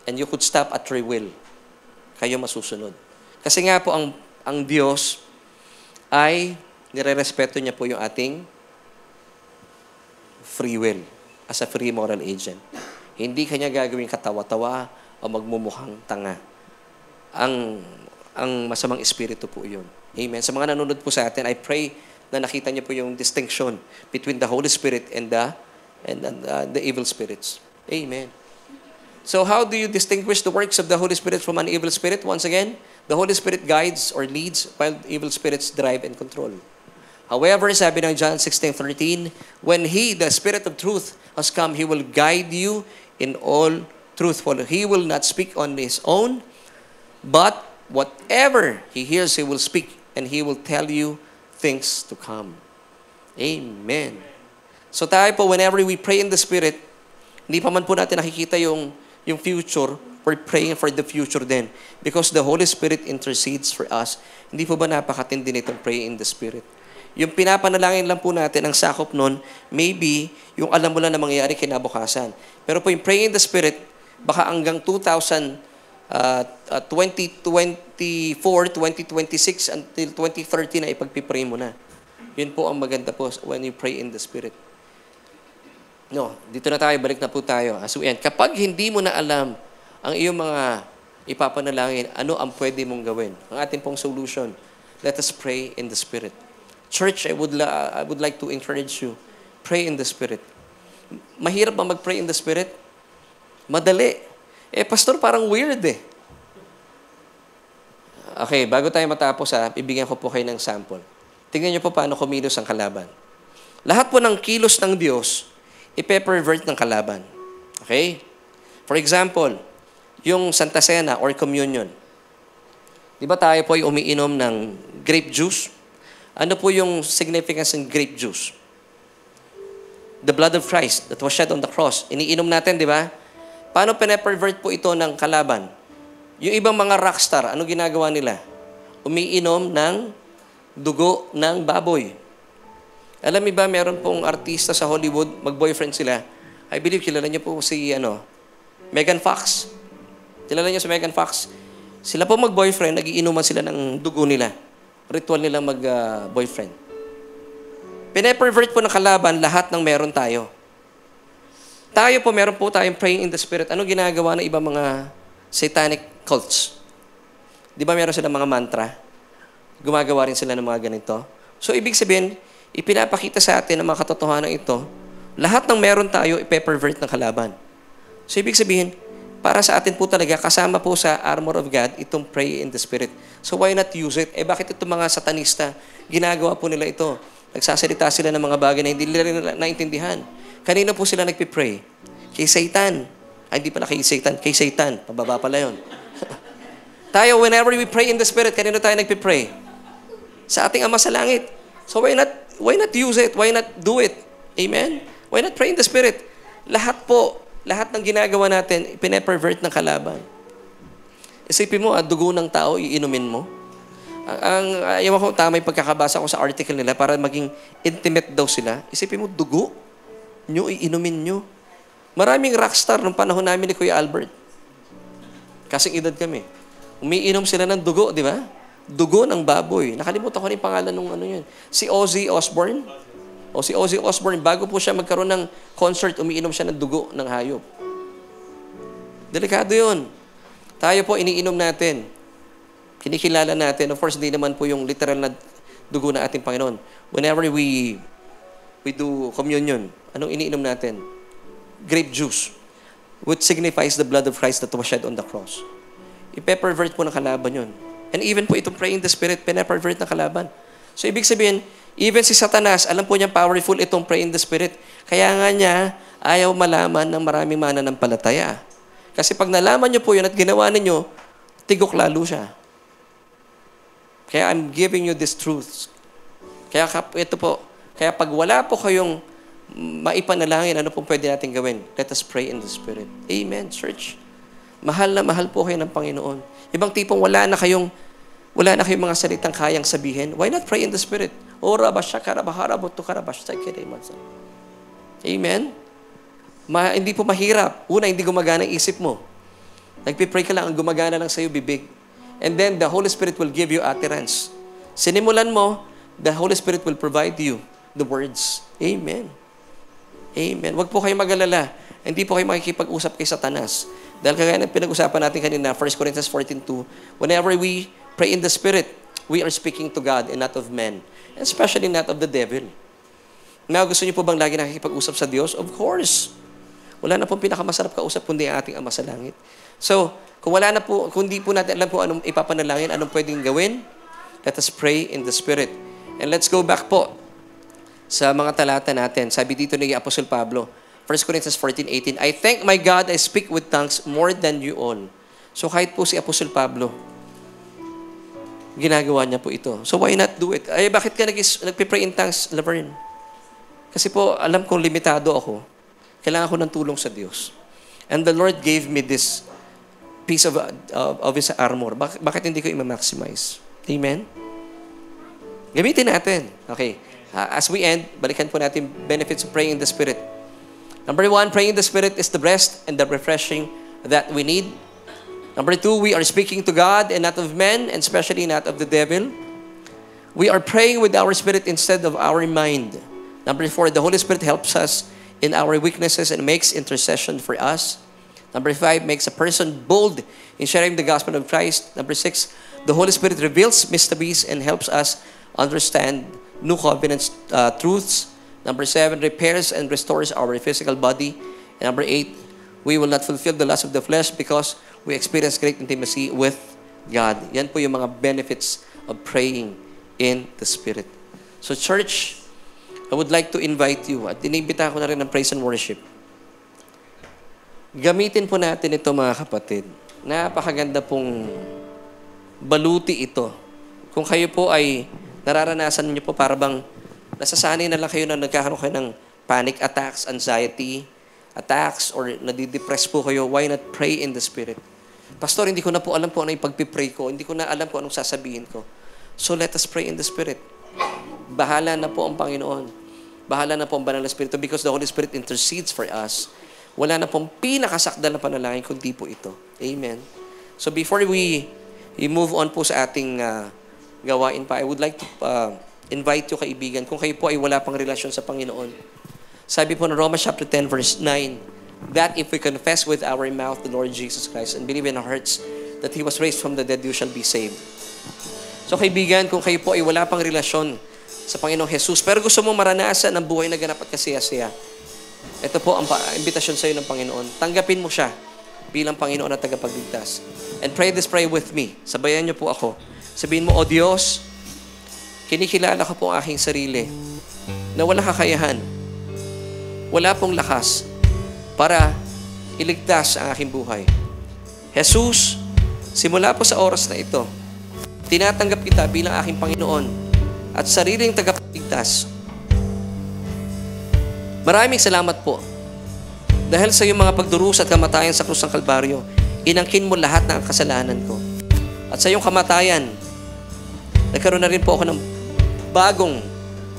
and you could stop at your will. Kayo masusunod. Kasi nga po ang Diyos ay nire-respeto niya po yung ating free will as a free moral agent. Hindi ka niya gagawing katawa-tawa o magmumukhang tanga. Ang masamang espiritu po yun. Amen. Sa mga nanonood po sa atin, I pray na nakita niyo po yung distinction between the Holy Spirit and the evil spirits. Amen. So how do you distinguish the works of the Holy Spirit from an evil spirit? Once again, the Holy Spirit guides or leads while evil spirits drive and control. However, sabi ng John 16:13, when He, the Spirit of truth, has come, He will guide you in all truth. For He will not speak on His own, but whatever He hears, He will speak, and He will tell you things to come. Amen. So tayo po, whenever we pray in the Spirit, hindi pa man po natin nakikita yung future, we're praying for the future then. Because the Holy Spirit intercedes for us. Hindi po ba napakatindi nitong pray in the Spirit? Yung pinapanalangin lang po natin, ang sakop nun, maybe, yung alam mo lang na mangyayari kinabukasan. Pero po yung pray in the Spirit, baka hanggang 2024, 2026, until 2030 na ipagpipray mo na. Yun po ang maganda po when you pray in the Spirit. No, dito na tayo, balik na po tayo. As we end, kapag hindi mo na alam ang iyong mga ipapanalangin, ano ang pwede mong gawin? Ang ating pong solution, let us pray in the Spirit. Church, I would like to encourage you, pray in the Spirit. Mahirap ba mag-pray in the Spirit? Madali. Pastor, parang weird eh. Okay, bago tayo matapos, bibigyan ko po kayo ng sample. Tingnan niyo po paano kumilos ang kalaban. Lahat po ng kilos ng Diyos, ipe-pervert ng kalaban. Okay? For example, yung Santa Cena or Communion. Di ba tayo po ay umiinom ng grape juice? Ano po yung significance ng grape juice? The blood of Christ that was shed on the cross. Iniinom natin, di ba? Paano pine-pervert po ito ng kalaban? Yung ibang mga rockstar, ano ginagawa nila? Umiinom ng dugo ng baboy. Alam niyo ba, meron pong artista sa Hollywood, mag-boyfriend sila. I believe, kilala niyo po si Megan Fox. Kilala niyo si Megan Fox. Sila po mag-boyfriend, nagiinuman sila ng dugo nila. Ritual nila mag-boyfriend. Pine-pervert po ng kalaban lahat ng meron tayo. Tayo po, meron po tayong praying in the Spirit. Ano ginagawa ng ibang mga satanic cults? Di ba meron silang mga mantra? Gumagawa rin sila ng mga ganito. So, ibig sabihin, ipinapakita sa atin ang mga katotohanan ito, lahat ng meron tayo, ipe-pervert ng kalaban. So, ibig sabihin, para sa atin po talaga, kasama po sa armor of God, itong pray in the Spirit. So, why not use it? Bakit itong mga satanista, ginagawa po nila ito? Nagsasalita sila ng mga bagay na hindi nila naintindihan. Kanina po sila nagpipray? Kay Satan. Ay, hindi pala kay Satan. Kay Satan. Pababa pala yun. Tayo, whenever we pray in the Spirit, kanina tayo nagpipray? Sa ating Ama sa Langit. So, why not use it? Why not do it? Amen? Why not pray in the Spirit? Lahat ng ginagawa natin, pine-pervert ng kalaban. Isipin mo, dugo ng tao, iinumin mo. Ayaw ko, tama yung pagkakabasa ko sa article nila para maging intimate daw sila. Isipin mo, dugo nyo, iinumin nyo. Maraming rockstar nung panahon namin ni Kuya Albert. Kasing edad kami. Umiinom sila ng dugo, di ba? Dugo ng baboy. Nakalimutan ko rin yung pangalan ng yun. Si Ozzy Osbourne. Si Ozzy Osbourne, bago po siya magkaroon ng concert, umiinom siya ng dugo ng hayop. Delikado yun. Tayo po, iniinom natin. Kinikilala natin. Of course, hindi naman po yung literal na dugo ng ating Panginoon. Whenever we do communion, anong iniinom natin? Grape juice, which signifies the blood of Christ that was shed on the cross. Ipe-pervert po ng kalaban yun. And even po itong praying the Spirit, pina-pervert ng kalaban. So, ibig sabihin, even si Satanas, alam po niya powerful itong pray in the Spirit. Kaya nga niya, ayaw malaman ng maraming mananampalataya. Kasi pag nalaman niyo po yun at ginawa ninyo, tigok lalo siya. Kaya I'm giving you these truths. Kaya ito po, kaya pag wala po kayong maipanalangin, ano po pwede natin gawin? Let us pray in the Spirit. Amen, church. Mahal na mahal po kayo ng Panginoon. Ibang tipong wala na kayong mga salitang kayang sabihin. Why not pray in the Spirit? Amen? Hindi po mahirap. Una, hindi gumagana ang isip mo. Nagpipray ka lang, ang gumagana lang sa'yo, bibig. And then, the Holy Spirit will give you utterance. Sinimulan mo, the Holy Spirit will provide you the words. Amen. Amen. Huwag po kayo mag-alala. Hindi po kayo makikipag-usap kay Satanas. Dahil kagaya ng pinag-usapan natin kanina, 1 Corinthians 14:2, whenever we pray in the Spirit, we are speaking to God and not of men. And especially not of the devil. Now, gusto niyo po bang lagi nakikipag-usap sa Diyos? Of course. Wala na pong pinakamasarap kausap kundi ang ating Ama sa Langit. So, kung hindi po natin alam po anong ipapanalangin, anong pwedeng gawin, let us pray in the Spirit. And let's go back po sa mga talata natin. Sabi dito ni Apostle Pablo, 1 Corinthians 14:18, I thank my God I speak with tongues more than you all. So kahit po si Apostle Pablo, ginagawa niya po ito. So why not do it? Ay, bakit ka nagpipray in tongues, Laverne? Kasi po, alam kong limitado ako. Kailangan ko ng tulong sa Diyos. And the Lord gave me this piece of His armor. Bakit hindi ko i-maximize? Amen? Gamitin natin. Okay. As we end, balikan po natin benefits of praying in the Spirit. Number 1, praying in the Spirit is the rest and the refreshing that we need. Number 2, we are speaking to God and not of men, and especially not of the devil. We are praying with our spirit instead of our mind. Number 4, the Holy Spirit helps us in our weaknesses and makes intercession for us. Number 5, makes a person bold in sharing the gospel of Christ. Number 6, the Holy Spirit reveals mysteries and helps us understand new covenant truths. Number 7, repairs and restores our physical body. And number 8, we will not fulfill the lust of the flesh because we experience great intimacy with God. Yan po yung mga benefits of praying in the Spirit. So church, I would like to invite you, at inibita ko na rin ng praise and worship. Gamitin po natin ito mga kapatid. Napakaganda pong baluti ito. Kung kayo po ay nararanasan niyo po para bang nasasanay na lang kayo na nagkakaroon kayo ng panic attacks, anxiety attacks, or nadidepress po kayo, why not pray in the Spirit? Pastor, hindi ko na po alam po ano yung pagpipray ko. Hindi ko na alam po anong sasabihin ko. So let us pray in the Spirit. Bahala na po ang Panginoon. Bahala na po ang Banal na Espiritu because the Holy Spirit intercedes for us. Wala na pong pinakasakdal na panalangin kundi po ito. Amen. So before we move on po sa ating gawain pa, I would like to invite you kaibigan, kung kayo po ay wala pang relasyon sa Panginoon. Sabi po ng Romans chapter 10 verse 9, that if we confess with our mouth the Lord Jesus Christ and believe in our hearts that He was raised from the dead, you shall be saved. So kaibigan, kung kayo po ay wala pang relasyon sa Panginoong Jesus, pero gusto mo maranasan ang buhay na ganap at kasiyasiya, ito po ang imbitasyon sa iyo ng Panginoon. Tanggapin mo siya bilang Panginoon at tagapagligtas. And pray this prayer with me. Sabayan niyo po ako. Sabihin mo, O Diyos, kinikilala ko po ang aking sarili na wala kakayahan, wala pong lakas para iligtas ang aking buhay. Jesus, simula po sa oras na ito, tinatanggap kita bilang aking Panginoon at sariling tagapagligtas. Maraming salamat po dahil sa iyong mga pagdurusa at kamatayan sa krus ng Kalbaryo, inangkin mo lahat ng kasalanan ko. At sa iyong kamatayan, nagkaroon na rin po ako ng bagong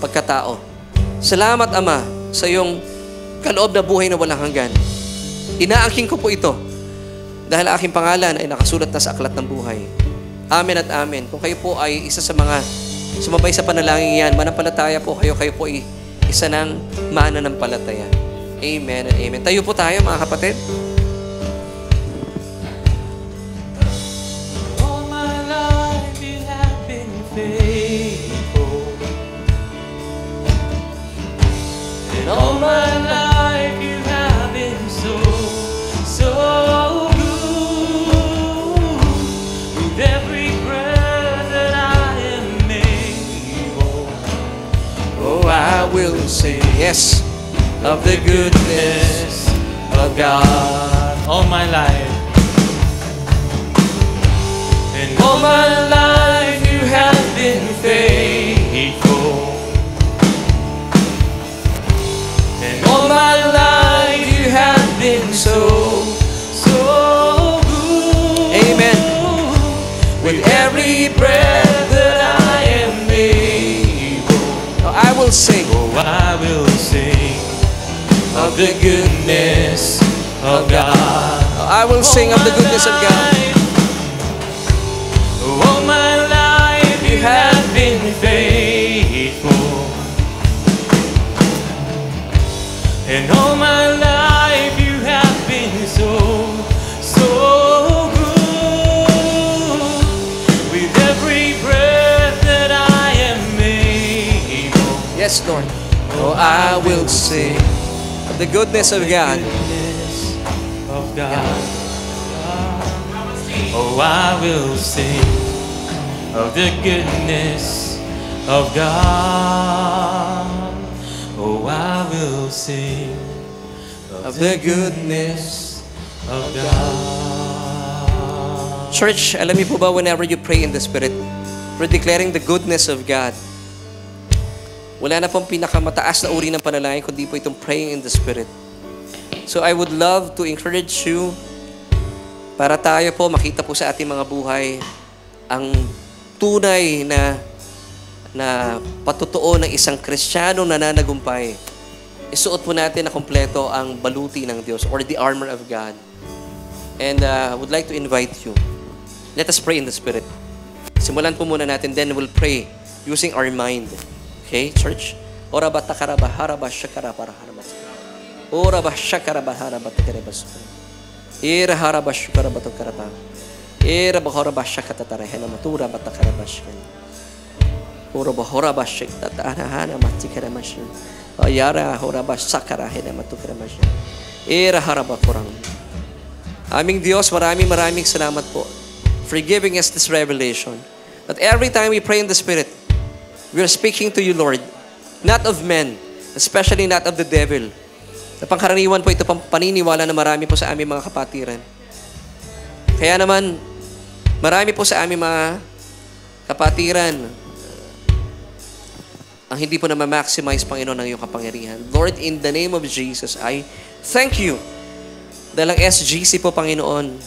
pagkatao. Salamat, Ama, sa iyong kaloob na buhay na walang hanggan. Inaangkin ko po ito dahil aking pangalan ay nakasulat na sa aklat ng buhay. Amen at amen. Kung kayo po ay isa sa mga sumabay sa panalangin yan, manampalataya po kayo po ay isa ng mananampalataya. Amen and amen. Tayo po tayo mga kapatid. All my life you have been faithful, and all my life you have been so good. With every breath that I am able, Oh, I will sing, yes, of the goodness of God. all my life. And all my life you have been faithful. And all my life you have been so good. Amen. With every breath that I am able, Oh, I will sing oh, I will sing of the goodness of God. Oh, I will sing of the goodness of God. All my life you have been faithful, and all my life you Yes, Lord. Oh, I will sing of the goodness of God. Goodness of God. Oh, I will sing of the goodness of God. Oh, I will sing Of the goodness. of God. Church, alam niyo po ba, whenever you pray in the Spirit, we're declaring the goodness of God. Wala na pong pinakamataas na uri ng panalangin, kundi po itong praying in the Spirit. So I would love to encourage you para tayo po makita po sa ating mga buhay ang tunay na patotoo ng isang Kristiyanong nananagumpay. Isuot po natin na kompleto ang baluti ng Diyos or the armor of God. And I would like to invite you. Let us pray in the Spirit. Simulan po muna natin, then we'll pray using our mind. Okay, church? Ora bata karaba haraba shakara para haraba. Ora ba shakara ba haraba takaraba. Ira haraba shukara bato karaba. Ira ba haraba shakata tarahena matura bata karaba shkan. Ora ba haraba shakta tarahana matikara mashin. Ayara haraba sakara hena matukara mashin. Ira haraba kurang. Aming Diyos, maraming salamat po for giving us this revelation. That every time we pray in the Spirit, we are speaking to you, Lord, not of men, especially not of the devil. Na pangkaraniwan po ito pang paniniwala na marami po sa aming mga kapatiran. Kaya naman, marami po sa aming mga kapatiran ang hindi po na ma-maximize, Panginoon, ng iyong kapangyarihan. Lord, in the name of Jesus, I thank you. Dahil ang SGC po, Panginoon,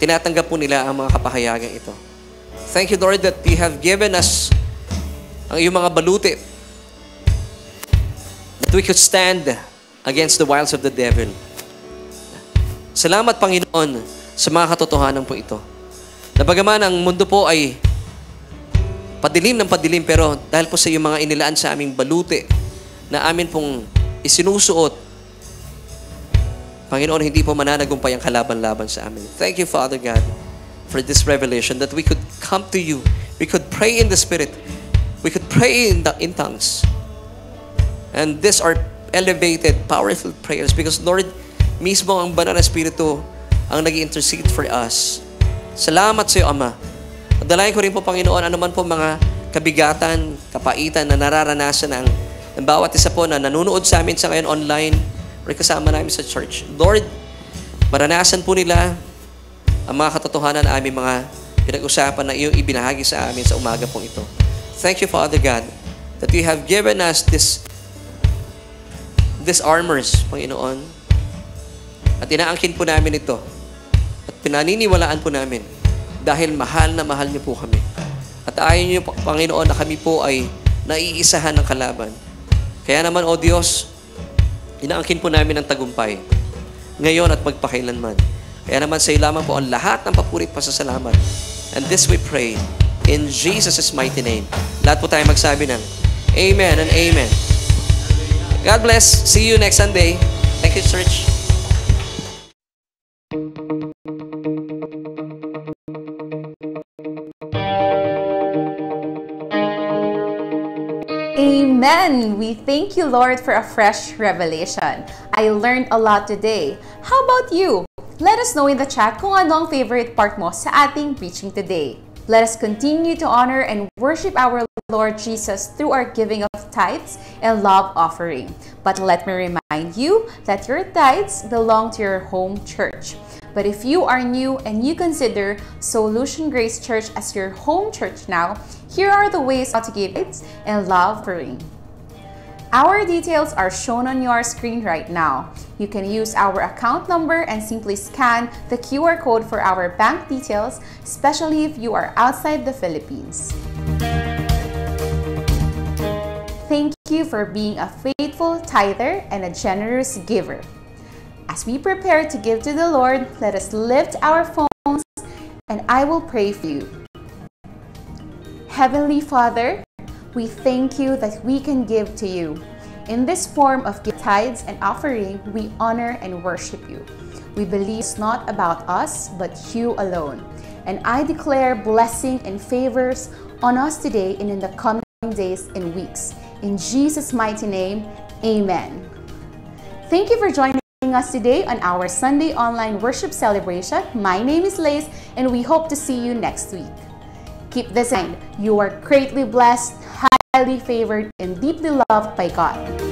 tinatanggap po nila ang mga kapahayagan ito. Thank you, Lord, that you have given us ang iyong mga baluti that we could stand against the wiles of the devil. Salamat, Panginoon, sa mga katotohanan po ito. Na bagaman ang mundo po ay padilim ng padilim, pero dahil po sa iyong mga inilaan sa aming baluti na amin pong isinusuot, Panginoon, hindi po mananagumpay ang kalaban-laban sa amin. Thank you, Father God, for this revelation that we could come to you. We could pray in the Spirit. We could pray in tongues. And these are elevated, powerful prayers because, Lord, mismo ang banal na Espiritu ang nag-intercede for us. Salamat sa iyo, Ama. At dalayan ko rin po, Panginoon, anuman po mga kabigatan, kapaitan na nararanasan ng bawat isa po na nanonood sa amin sa ngayon online or kasama namin sa church. Lord, maranasan po nila ang mga katotohanan na aming mga pinag-usapan na iyong ibinahagi sa amin sa umaga pong ito. Thank you, Father God, that you have given us this armors, Panginoon. At inaangkin po namin ito. At pinaniniwalaan po namin dahil mahal na mahal niyo po kami. At ayaw niyo, Panginoon, na kami po ay naiisahan ng kalaban. Kaya naman, O Diyos, inaangkin po namin ang tagumpay ngayon at magpakailanman. Kaya naman sa iyo lamang po ang lahat ng papuri at pasasalamat. And this we pray in Jesus' mighty name. Lahat po tayo magsabi ng Amen and Amen. God bless. See you next Sunday. Thank you, church. Amen! We thank you, Lord, for a fresh revelation. I learned a lot today. How about you? Let us know in the chat kung ano ang favorite part mo sa ating preaching today. Let us continue to honor and worship our Lord Jesus through our giving of tithes and love offering. But let me remind you that your tithes belong to your home church. But if you are new and you consider Solution Grace Church as your home church now, here are the ways how to give tithes and love offering. Our details are shown on your screen right now. You can use our account number and simply scan the QR code for our bank details, especially if you are outside the Philippines. Thank you for being a faithful tither and a generous giver. As we prepare to give to the Lord, let us lift our phones and I will pray for you. Heavenly Father, we thank you that we can give to you. In this form of tithes and offering, we honor and worship you. We believe it's not about us, but you alone. And I declare blessing and favors on us today and in the coming days and weeks. In Jesus' mighty name, amen. Thank you for joining us today on our Sunday online worship celebration. My name is Lace, and we hope to see you next week. Keep this in mind, you are greatly blessed, highly favored, and deeply loved by God.